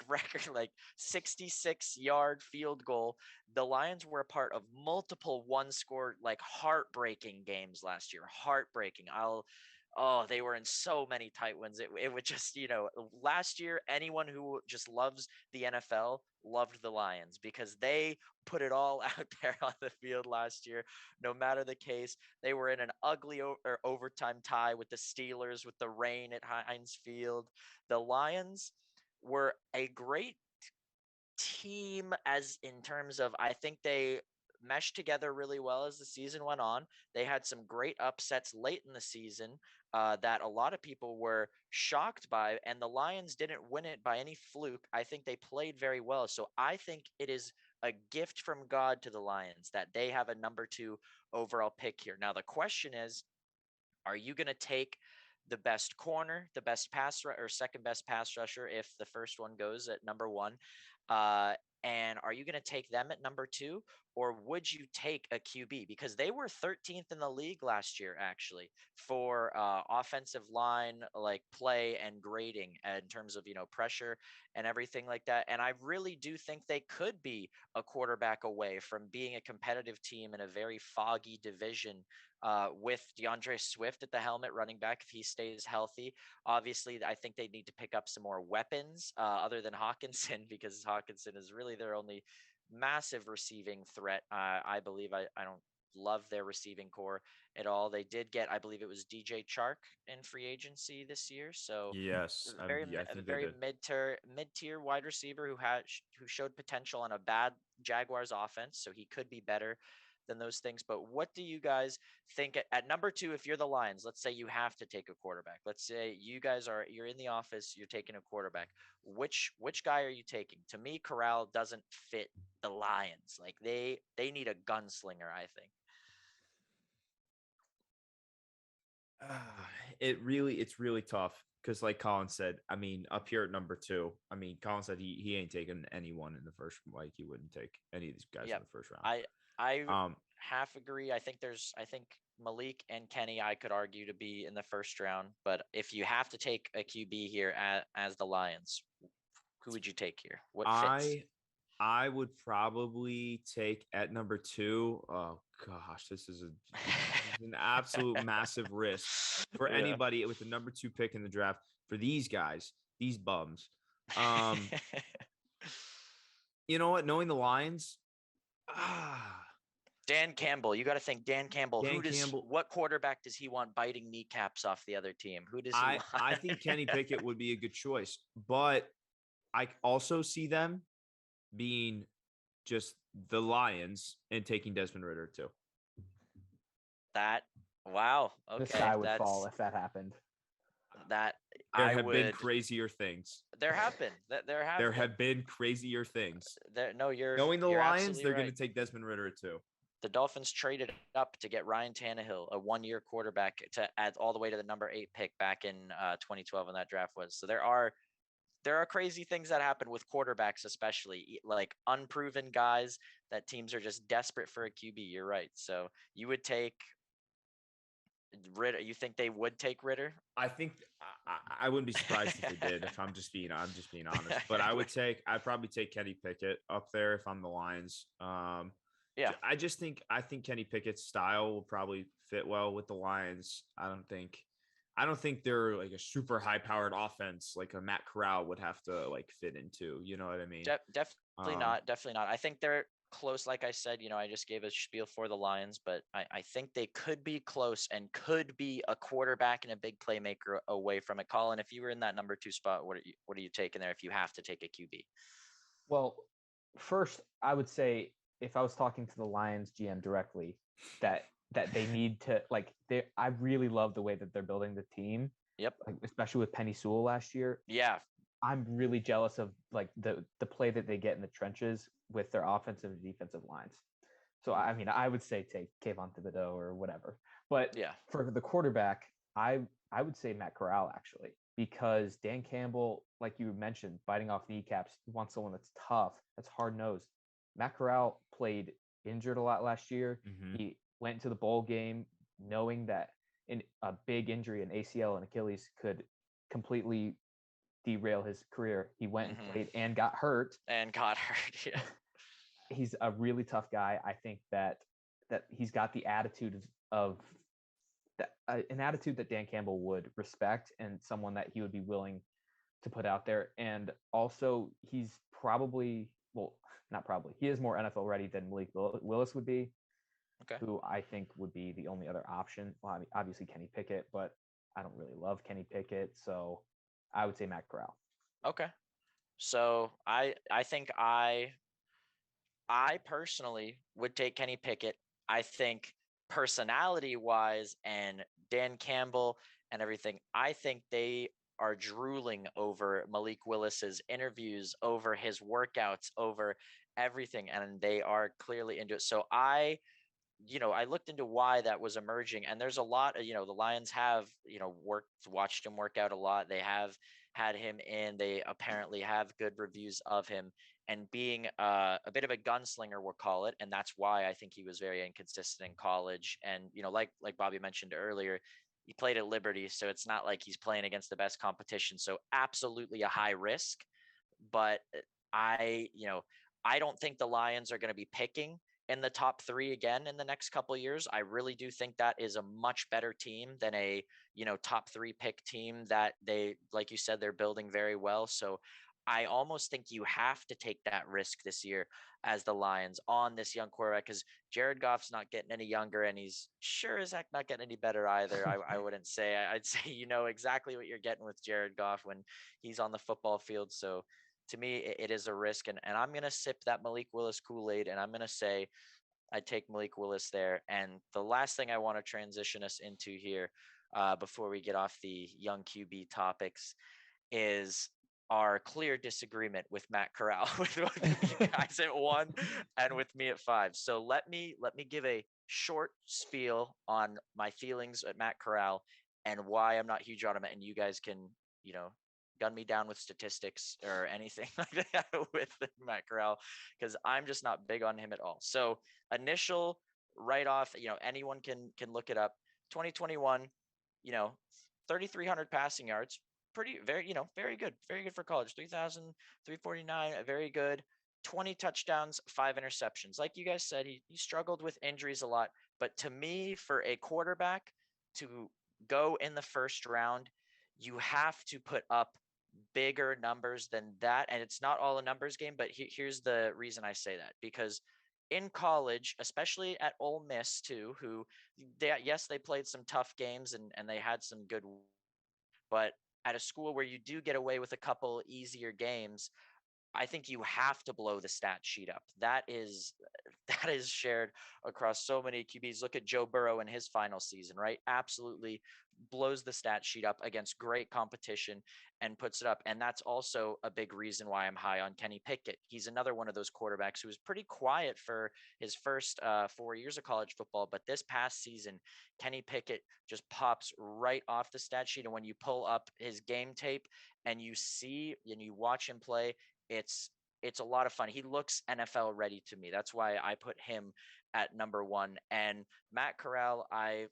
record 66-yard field goal. The Lions were a part of multiple one-score heartbreaking games last year. Heartbreaking. They were in so many tight wins. It would just, last year, anyone who just loves the NFL loved the Lions because they put it all out there on the field last year. No matter the case, they were in an ugly overtime tie with the Steelers with the rain at Heinz Field. The Lions were a great team as in terms of, I think they meshed together really well as the season went on. They had some great upsets late in the season that a lot of people were shocked by, and the Lions didn't win it by any fluke. I think they played very well. So I think it is a gift from God to the Lions that they have a number 2 overall pick here. Now, the question is, are you going to take the best corner, the best or second best pass rusher if the first one goes at number 1? And are you going to take them at number 2? or would you take a QB? Because they were 13th in the league last year, actually, for offensive line like play and grading in terms of pressure and everything like that. And I really do think they could be a quarterback away from being a competitive team in a very foggy division. With DeAndre Swift at the helmet, running back, if he stays healthy. Obviously, I think they need to pick up some more weapons other than Hawkinson, because Hawkinson is really their only massive receiving threat. I believe I don't love their receiving core at all. They did get, I believe it was DJ Chark in free agency this year. So Yes, very I think they very did. mid-tier wide receiver who showed potential on a bad Jaguars offense, so he could be better than those things. But what do you guys think at number 2? If you're the Lions, let's say you have to take a quarterback. Let's say you're in the office, you're taking a quarterback. Which guy are you taking? To me, Corral doesn't fit the Lions. Like they need a gunslinger, I think. It's really tough because, like Colin said, I mean, up here at number 2, I mean, Colin said he ain't taking anyone in the first. Like he wouldn't take any of these guys in the first round. I Um, half agree. I think Malik and Kenny, I could argue, to be in the first round. But if you have to take a QB here as the Lions, who would you take here? What fits? I would probably take at number 2. Oh gosh, this is an absolute massive risk for Yeah. anybody with the number 2 pick in the draft. For these guys, these bums. You know what? Knowing the Lions, Dan Campbell. You got to think Dan Campbell. Campbell. What quarterback does he want biting kneecaps off the other team? Who does he want? I think Kenny Pickett would be a good choice, but I also see them being just the Lions and taking Desmond Ridder too. Wow. Okay. The sky would fall if that happened. There have been crazier things. There have been. There have been crazier things. Knowing the Lions, they're going to take Desmond Ridder too. The Dolphins traded up to get Ryan Tannehill, a one-year quarterback, to add all the way to the number 8 pick back in 2012 when that draft was. So there are crazy things that happen with quarterbacks, especially like unproven guys that teams are just desperate for a QB. You're right. So you would take Ridder. You think they would take Ridder? I think I wouldn't be surprised if they did. If I'm just being honest, but I'd probably take Kenny Pickett up there if I'm the Lions. Yeah, I think Kenny Pickett's style will probably fit well with the Lions. I don't think they're like a super high powered offense like a Matt Corral would have to like fit into. You know what I mean? Definitely not. Definitely not. I think they're close. Like I said, I just gave a spiel for the Lions, but I think they could be close and could be a quarterback and a big playmaker away from it. Colin, if you were in that number 2 spot, what are you taking there if you have to take a QB? Well, first, I would say if I was talking to the Lions GM directly, that they need to I really love the way that they're building the team. Yep. Like, especially with Penny Sewell last year. Yeah. I'm really jealous of like the play that they get in the trenches with their offensive and defensive lines. So I mean, I would say take Kayvon Thibodeau or whatever. But yeah, for the quarterback, I would say Matt Corral actually, because Dan Campbell, like you mentioned, biting off kneecaps, you want someone that's tough, that's hard nosed. Matt Corral played injured a lot last year. Mm-hmm. He went to the bowl game knowing that in a big injury, an ACL and Achilles could completely derail his career. He went and played and got hurt. Yeah. He's a really tough guy. I think that he's got the attitude of that, an attitude that Dan Campbell would respect and someone that he would be willing to put out there. And also he's probably, he is more NFL ready than Malik Willis would be. Okay. Who I think would be the only other option. Well, I mean, obviously Kenny Pickett, but I don't really love Kenny Pickett. So I would say Matt Corral. Okay. So I think I personally would take Kenny Pickett. I think personality wise and Dan Campbell and everything, I think they are drooling over Malik Willis's interviews, over his workouts, over everything. And they are clearly into it. So I I looked into why that was emerging, and there's a lot of, the Lions have, watched him work out a lot. They have had him in, they apparently have good reviews of him, and being a bit of a gunslinger, we'll call it. And that's why I think he was very inconsistent in college. And, like Bobby mentioned earlier, he played at Liberty, so it's not like he's playing against the best competition. So absolutely a high risk. But I, you know, I don't think the Lions are going to be picking in the top three again in the next couple of years. I really do think that is a much better team than a, top three pick team that they, like you said, they're building very well. So I almost think you have to take that risk this year as the Lions on this young quarterback, because Jared Goff's not getting any younger, and he's sure as heck not getting any better either. I wouldn't say. I'd say you know exactly what you're getting with Jared Goff when he's on the football field. So to me, it is a risk. And I'm going to sip that Malik Willis Kool-Aid, and I'm going to say I take Malik Willis there. And the last thing I want to transition us into here before we get off the young QB topics is our clear disagreement with Matt Corral, with you guys at 1 and with me at 5. So let me give a short spiel on my feelings at Matt Corral and why I'm not huge on him, and you guys can, you know, gun me down with statistics or anything like that with Matt Corral, because I'm just not big on him at all. So initial right off, anyone can look it up. 2021, 3,300 passing yards, pretty very good for college. 3,349, very good. 20 touchdowns, 5 interceptions. Like you guys said, he struggled with injuries a lot, but to me, for a quarterback to go in the first round, you have to put up bigger numbers than that. And it's not all a numbers game, but here's the reason I say that. Because in college, especially at Ole Miss too, they played some tough games and they had some good, but at a school where you do get away with a couple easier games, I think you have to blow the stat sheet up. That is that is shared across so many QBs. Look at Joe Burrow in his final season, right? Absolutely blows the stat sheet up against great competition and puts it up. And that's also a big reason why I'm high on Kenny Pickett. He's another one of those quarterbacks who was pretty quiet for his first 4 years of college football, but this past season, Kenny Pickett just pops right off the stat sheet. And when you pull up his game tape and you see and you watch him play, it's a lot of fun. He looks NFL ready to me. That's why I put him at number 1. And Matt Corral, I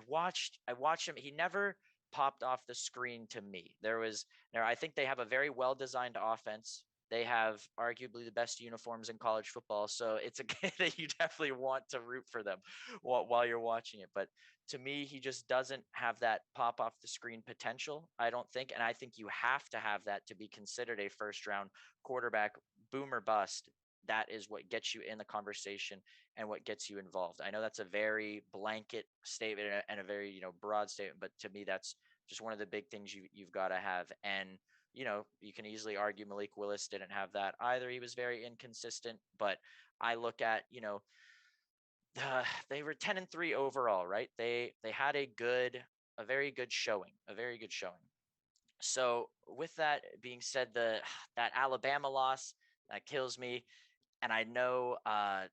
watched him. He never popped off the screen to me. I think they have a very well designed offense. They have arguably the best uniforms in college football. So it's a game that you definitely want to root for them while you're watching it. But to me, he just doesn't have that pop off the screen potential, I don't think. And I think you have to have that to be considered a first round quarterback, boom or bust. That is what gets you in the conversation and what gets you involved. I know that's a very blanket statement and a very, broad statement, but to me, that's just one of the big things you've got to have. And, you can easily argue Malik Willis didn't have that either. He was very inconsistent, but I look at, they were 10-3 overall, right? They had a very good showing, So with that being said, that Alabama loss that kills me, and I know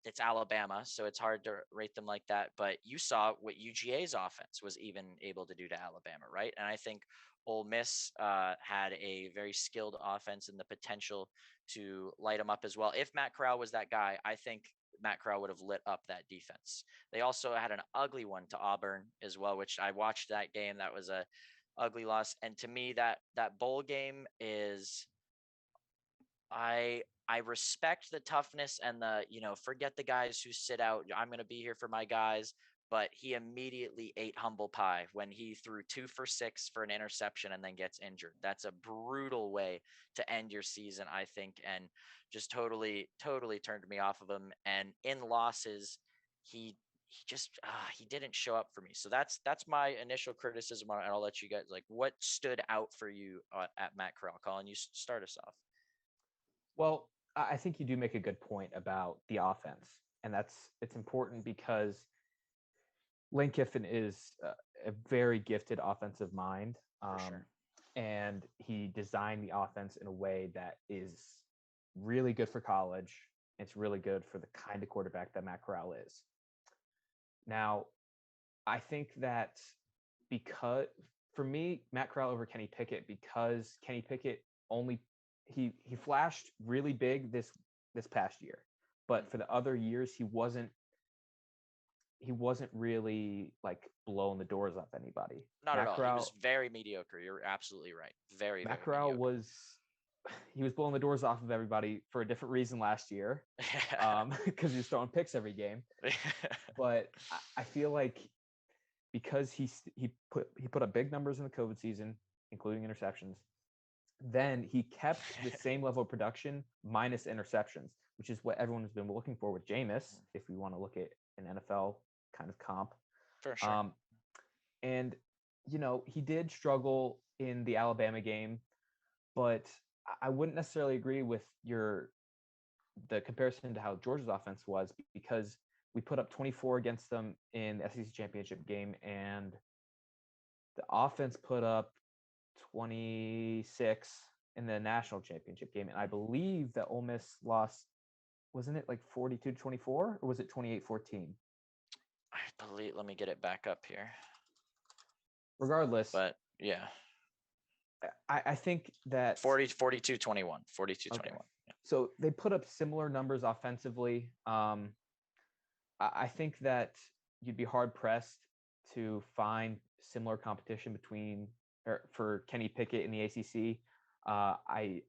it's Alabama, so it's hard to rate them like that. But you saw what UGA's offense was even able to do to Alabama, right? And I think Ole Miss had a very skilled offense and the potential to light them up as well. If Matt Corral was that guy, I think Matt Corral would have lit up that defense. They also had an ugly one to Auburn as well, which I watched that game. That was a ugly loss. And to me, that bowl game is I respect the toughness and the, forget the guys who sit out. I'm going to be here for my guys. But he immediately ate humble pie when he threw 2 for 6 for an interception and then gets injured. That's a brutal way to end your season, I think, and just totally turned me off of him. And in losses, he just he didn't show up for me. So that's my initial criticism on it. And I'll let you guys, like, what stood out for you at Matt Corral. Colin, you start us off. Well, I think you do make a good point about the offense, and it's important because Lane Kiffin is a very gifted offensive mind, Sure. and he designed the offense in a way that is really good for college. It's really good for the kind of quarterback that Matt Corral is. Now, I think that because for me, Matt Corral over Kenny Pickett, because Kenny Pickett only he flashed really big this past year, but for the other years he wasn't really like blowing the doors off anybody. Not Matt at all. He was Corral, very mediocre. You're absolutely right. Very, Matt very Corral mediocre. was he was blowing the doors off of everybody for a different reason last year, because he was throwing picks every game. But I feel like because he put up big numbers in the COVID season, including interceptions, then he kept the same level of production minus interceptions, which is what everyone has been looking for with Jameis, if we want to look at an NFL kind of comp. For sure. And, he did struggle in the Alabama game, but I wouldn't necessarily agree with the comparison to how Georgia's offense was, because we put up 24 against them in the SEC championship game, and the offense put up 26 in the national championship game. And I believe that Ole Miss lost, wasn't it like 42-24, or was it 28-14? I believe, let me get it back up here. Regardless, But yeah, I think that 42-21, 42-21. Okay. Yeah. So they put up similar numbers offensively. I think that you'd be hard pressed to find similar competition for Kenny Pickett in the ACC. I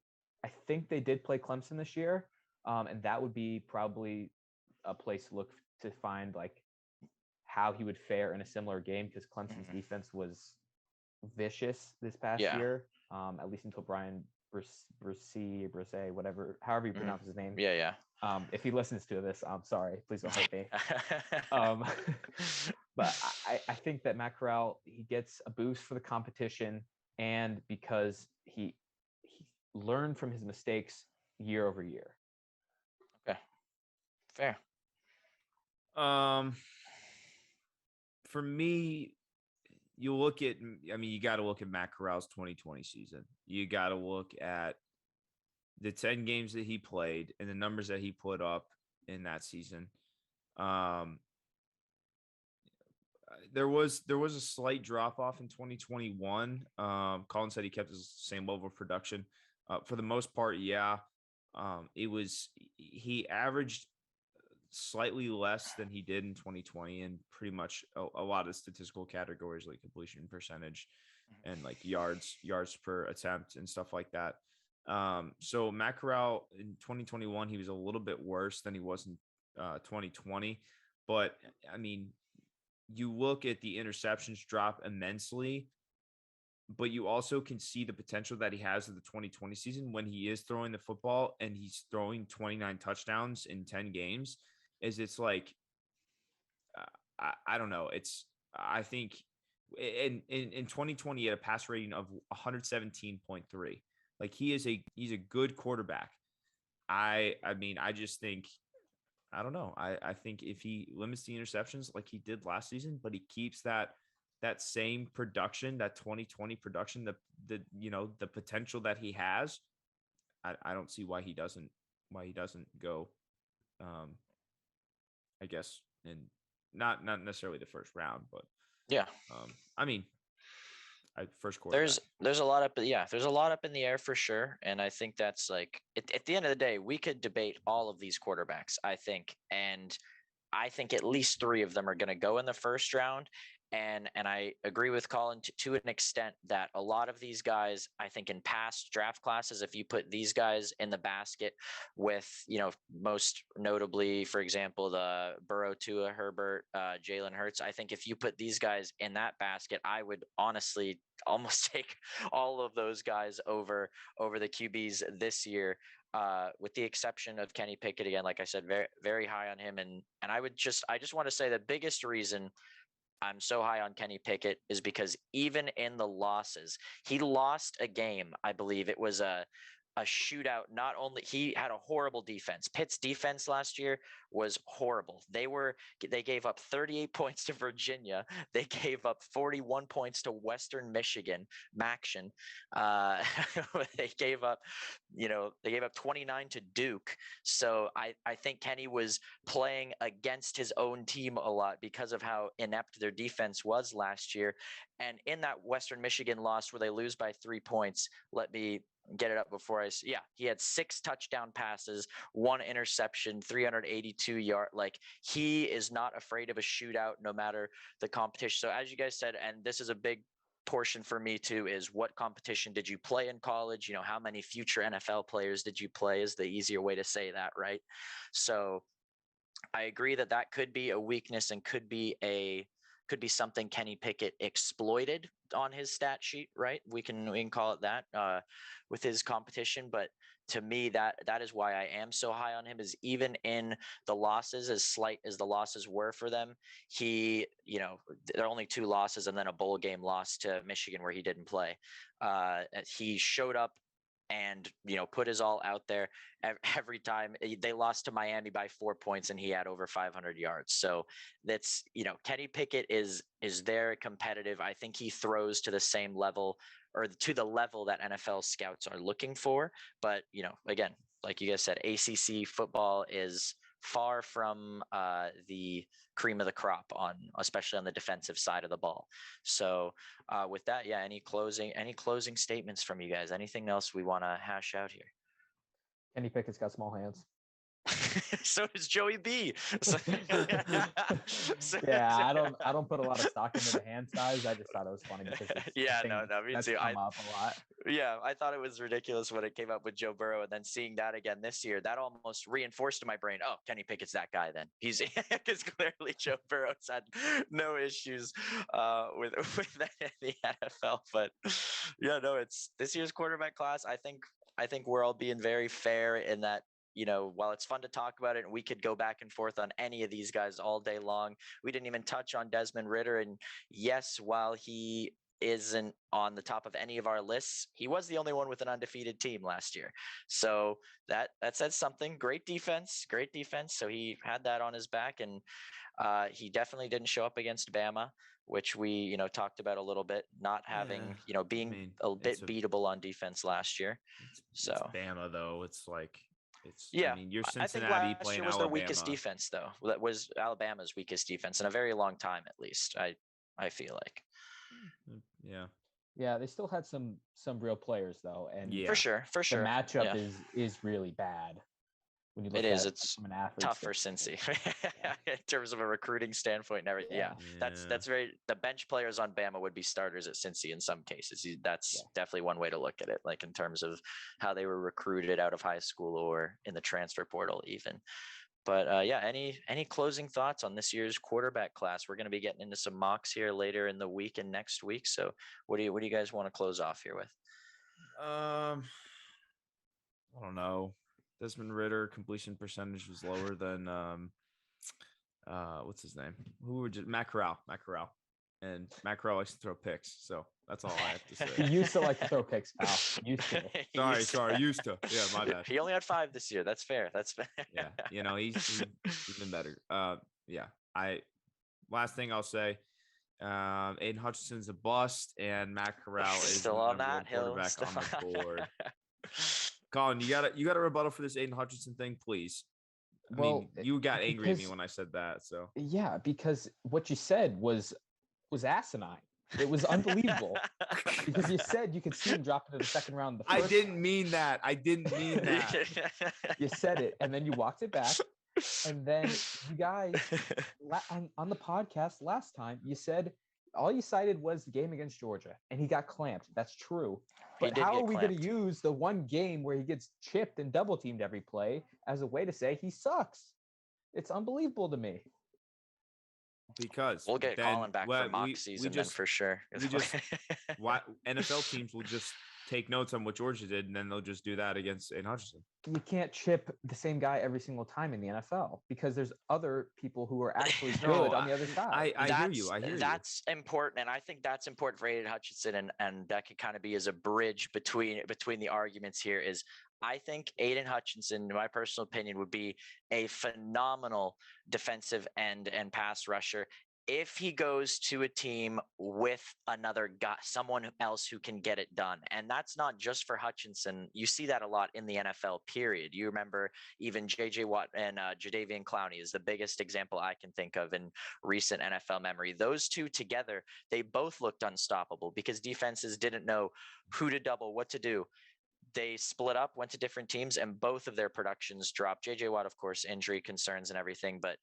think they did play Clemson this year, and that would be probably a place to look to find like how he would fare in a similar game, because Clemson's defense was vicious this past year, at least until Brian Brise, whatever, however you pronounce his name. Yeah. If he listens to this, I'm sorry. Please don't hurt me. But I think that Matt Corral, he gets a boost for the competition, and because he learned from his mistakes year over year. Okay. Fair. For me, you got to look at Matt Corral's 2020 season. You got to look at the 10 games that he played and the numbers that he put up in that season. There was a slight drop off in 2021. Colin said he kept his same level of production. For the most part, yeah. He averaged slightly less than he did in 2020 in pretty much a lot of statistical categories like completion percentage and like yards per attempt and stuff like that. So Matt Corral in 2021, he was a little bit worse than he was in 2020. But I mean, you look at the interceptions drop immensely, but you also can see the potential that he has in the 2020 season when he is throwing the football and he's throwing 29 touchdowns in 10 games. It's like, I don't know. I think in 2020, he had a pass rating of 117.3. Like he's a good quarterback. I mean, I just think, I don't know. I think if he limits the interceptions like he did last season, but he keeps that same production, that 2020 production, the potential that he has, I don't see why he doesn't go, I guess, and not necessarily the first round, but yeah. I mean, first quarter. There's a lot up, there's a lot up in the air for sure, and I think that's like at the end of the day, we could debate all of these quarterbacks, I think, and I think at least 3 of them are going to go in the first round. And I agree with Colin to an extent that a lot of these guys, I think in past draft classes, if you put these guys in the basket with, most notably, for example, the Burrow, Tua, Herbert, Jalen Hurts, I think if you put these guys in that basket, I would honestly almost take all of those guys over the QBs this year. With the exception of Kenny Pickett, again, like I said, very, very high on him. And I just want to say the biggest reason I'm so high on Kenny Pickett is because even in the losses, he lost a game. I believe it was a shootout. Not only he had a horrible defense. Pitt's defense last year was horrible. They gave up 38 points to Virginia. They gave up 41 points to Western Michigan, Maction. They gave up 29 to Duke. So I think Kenny was playing against his own team a lot because of how inept their defense was last year. And in that Western Michigan loss where they lose by 3 points, let me get it up before he had 6 touchdown passes, 1 interception, 382 yard. Like, he is not afraid of a shootout no matter the competition. So as you guys said, and this is a big portion for me too, is what competition did you play in college? How many future NFL players did you play is the easier way to say that, right? So I agree that could be a weakness and could be something Kenny Pickett exploited on his stat sheet, right? We can call it that with his competition. But to me, that is why I am so high on him, is even in the losses, as slight as the losses were for them, there are only 2 losses and then a bowl game loss to Michigan where he didn't play. He showed up and put his all out there every time. They lost to Miami by 4 points and he had over 500 yards. So that's, Kenny Pickett is there competitive. I think he throws to the same level, or to the level that NFL scouts are looking for. But again, like you guys said, ACC football is far from the cream of the crop, especially on the defensive side of the ball. So with that, any closing statements from you guys? Anything else we want to hash out here? Kenny Pickett's got small hands. So does Joey B. I don't put a lot of stock into the hand size. I just thought it was funny because me too. Come up a lot. Yeah, I thought it was ridiculous when it came up with Joe Burrow, and then seeing that again this year, that almost reinforced in my brain, oh, Kenny Pickett's that guy then. He's because clearly Joe Burrow's had no issues with that in the NFL. But it's this year's quarterback class. I think we're all being very fair in that. While it's fun to talk about it, and we could go back and forth on any of these guys all day long, we didn't even touch on Desmond Ridder. And yes, while he isn't on the top of any of our lists, he was the only one with an undefeated team last year. So that says something. Great defense. So he had that on his back, and he definitely didn't show up against Bama, which we, talked about a little bit, not having, being a bit beatable on defense last year. It's Bama, though. It's like, you're I think Cincinnati last playing year was Alabama. their weakest defense, though. That was Alabama's weakest defense in a very long time, at least. I feel like. Yeah, they still had some real players though, and for sure, the matchup is really bad. When you look it's from an athlete tough for Cincy in terms of a recruiting standpoint and everything. That's very, the bench players on Bama would be starters at Cincy in some cases. That's definitely one way to look at it, like in terms of how they were recruited out of high school or in the transfer portal even. But any closing thoughts on this year's quarterback class? We're going to be getting into some mocks here later in the week and next week. So what do you guys want to close off here with? I don't know. Desmond Ridder completion percentage was lower than what's his name? Matt Corral. And Matt Corral likes to throw picks, so that's all I have to say. He used to like to throw picks, pal. Used to. Used to. Yeah, my bad. He only had 5 this year. That's fair. Yeah, he's been better. Last thing I'll say, Aiden Hutchinson's a bust, and Matt Corral is still on that hill. Quarterback on the board. Colin, you got a rebuttal for this Aiden Hutchinson thing, please. I mean, you got angry at me when I said that. So yeah, because what you said was asinine. It was unbelievable because you said you could see him drop into the second round. I didn't mean that. You said it, and then you walked it back. And then you guys on the podcast last time, you said all you cited was the game against Georgia, and he got clamped. That's true. But how are we going to use the one game where he gets chipped and double teamed every play as a way to say he sucks? It's unbelievable to me. Because we'll get Colin back for mock season then for sure. NFL teams will just take notes on what Georgia did, and then they'll just do that against Aiden Hutchinson. You can't chip the same guy every single time in the NFL because there's other people who are actually good on the other side. I hear you. That's important, and I think that's important for Aiden Hutchinson, and that could kind of be as a bridge between the arguments here. Is I think Aiden Hutchinson, in my personal opinion, would be a phenomenal defensive end and pass rusher if he goes to a team with another guy, someone else who can get it done. And that's not just for Hutchinson. You see that a lot in the NFL, period. You remember even J.J. Watt and Jadeveon Clowney is the biggest example I can think of in recent NFL memory. Those two together, they both looked unstoppable because defenses didn't know who to double, what to do. They split up, went to different teams, and both of their productions dropped. J.J. Watt, of course, injury concerns and everything, but,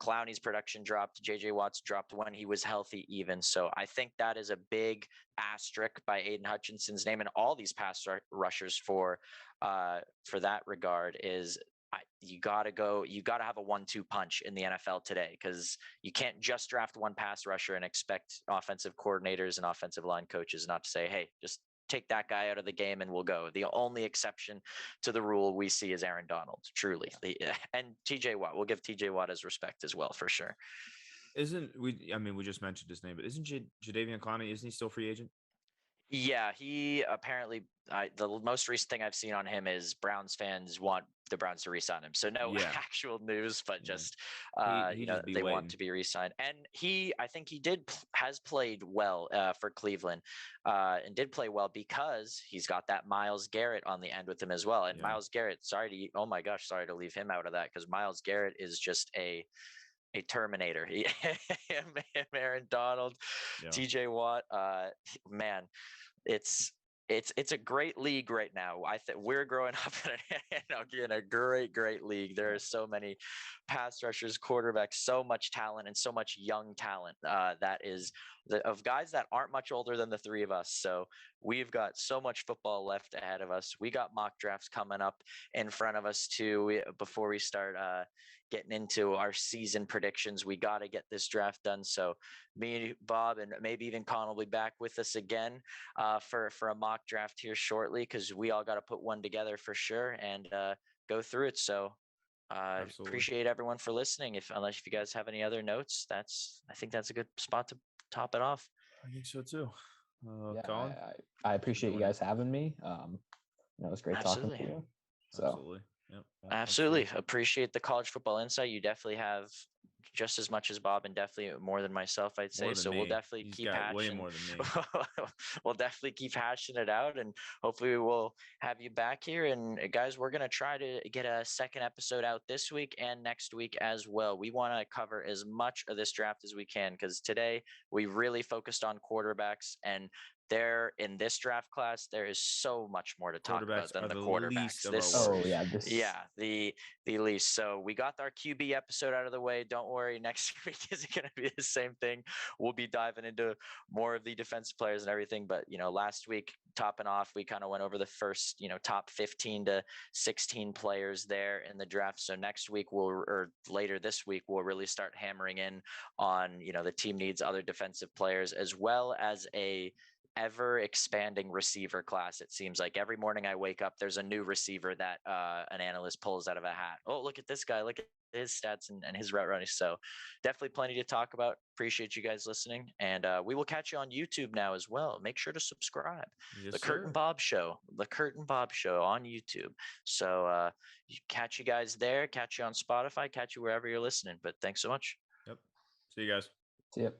Clowney's production dropped. J.J. Watt's dropped when he was healthy even. So I think that is a big asterisk by Aiden Hutchinson's name, and all these pass rushers for that regard is you got to have a 1-2 punch in the NFL today, because you can't just draft one pass rusher and expect offensive coordinators and offensive line coaches not to say, hey, just take that guy out of the game and we'll go. The only exception to the rule we see is Aaron Donald, truly. And TJ Watt, we'll give TJ Watt his respect as well, for sure. We just mentioned his name, but isn't Jadeveon Clowney, isn't he still free agent? Yeah, he apparently, the most recent thing I've seen on him is Browns fans want the Browns to re-sign him. So no actual news, but just, they want to be re-signed. And I think he has played well for Cleveland and did play well because he's got that Myles Garrett on the end with him as well. And Myles Garrett, sorry to leave him out of that, because Myles Garrett is just a Terminator. Aaron Donald, TJ Watt, man, it's a great league right now. I think we're growing up in a great league. There are so many pass rushers, quarterbacks, so much talent, and so much young talent that is of guys that aren't much older than the three of us. So we've got so much football left ahead of us. We got mock drafts coming up in front of us too. Before we start getting into our season predictions, we got to get this draft done. So me, Bob, and maybe even Con will be back with us again for a mock draft here shortly, because we all got to put one together for sure and go through it. So appreciate everyone for listening. Unless if you guys have any other notes, I think that's a good spot to top it off. I think so too. Colin? I appreciate you guys having me. It was great talking to you. So. Absolutely. Yep. Absolutely. Appreciate the college football insight. You definitely have just as much as Bob, and definitely more than myself, I'd say. So we'll definitely keep hashing. Way more than me. We'll definitely keep hashing it out, and hopefully we'll have you back here. And guys, we're going to try to get a second episode out this week and next week as well. We want to cover as much of this draft as we can, because today we really focused on quarterbacks, and there in this draft class, there is so much more to talk about than the quarterbacks. The least. So we got our QB episode out of the way. Don't worry, next week isn't going to be the same thing. We'll be diving into more of the defensive players and everything. But, last week, topping off, we kind of went over the first, top 15 to 16 players there in the draft. So next week later this week, we'll really start hammering in on, the team needs other defensive players, as well as a ever expanding receiver class. It seems like every morning I wake up, there's a new receiver that an analyst pulls out of a hat. Oh, look at this guy. Look at his stats and his route running. So definitely plenty to talk about. Appreciate you guys listening. And we will catch you on YouTube now as well. Make sure to subscribe. Yes, the Curt and Bob Show. The Curt and Bob Show on YouTube. So catch you guys there. Catch you on Spotify. Catch you wherever you're listening. But thanks so much. Yep. See you guys. See ya.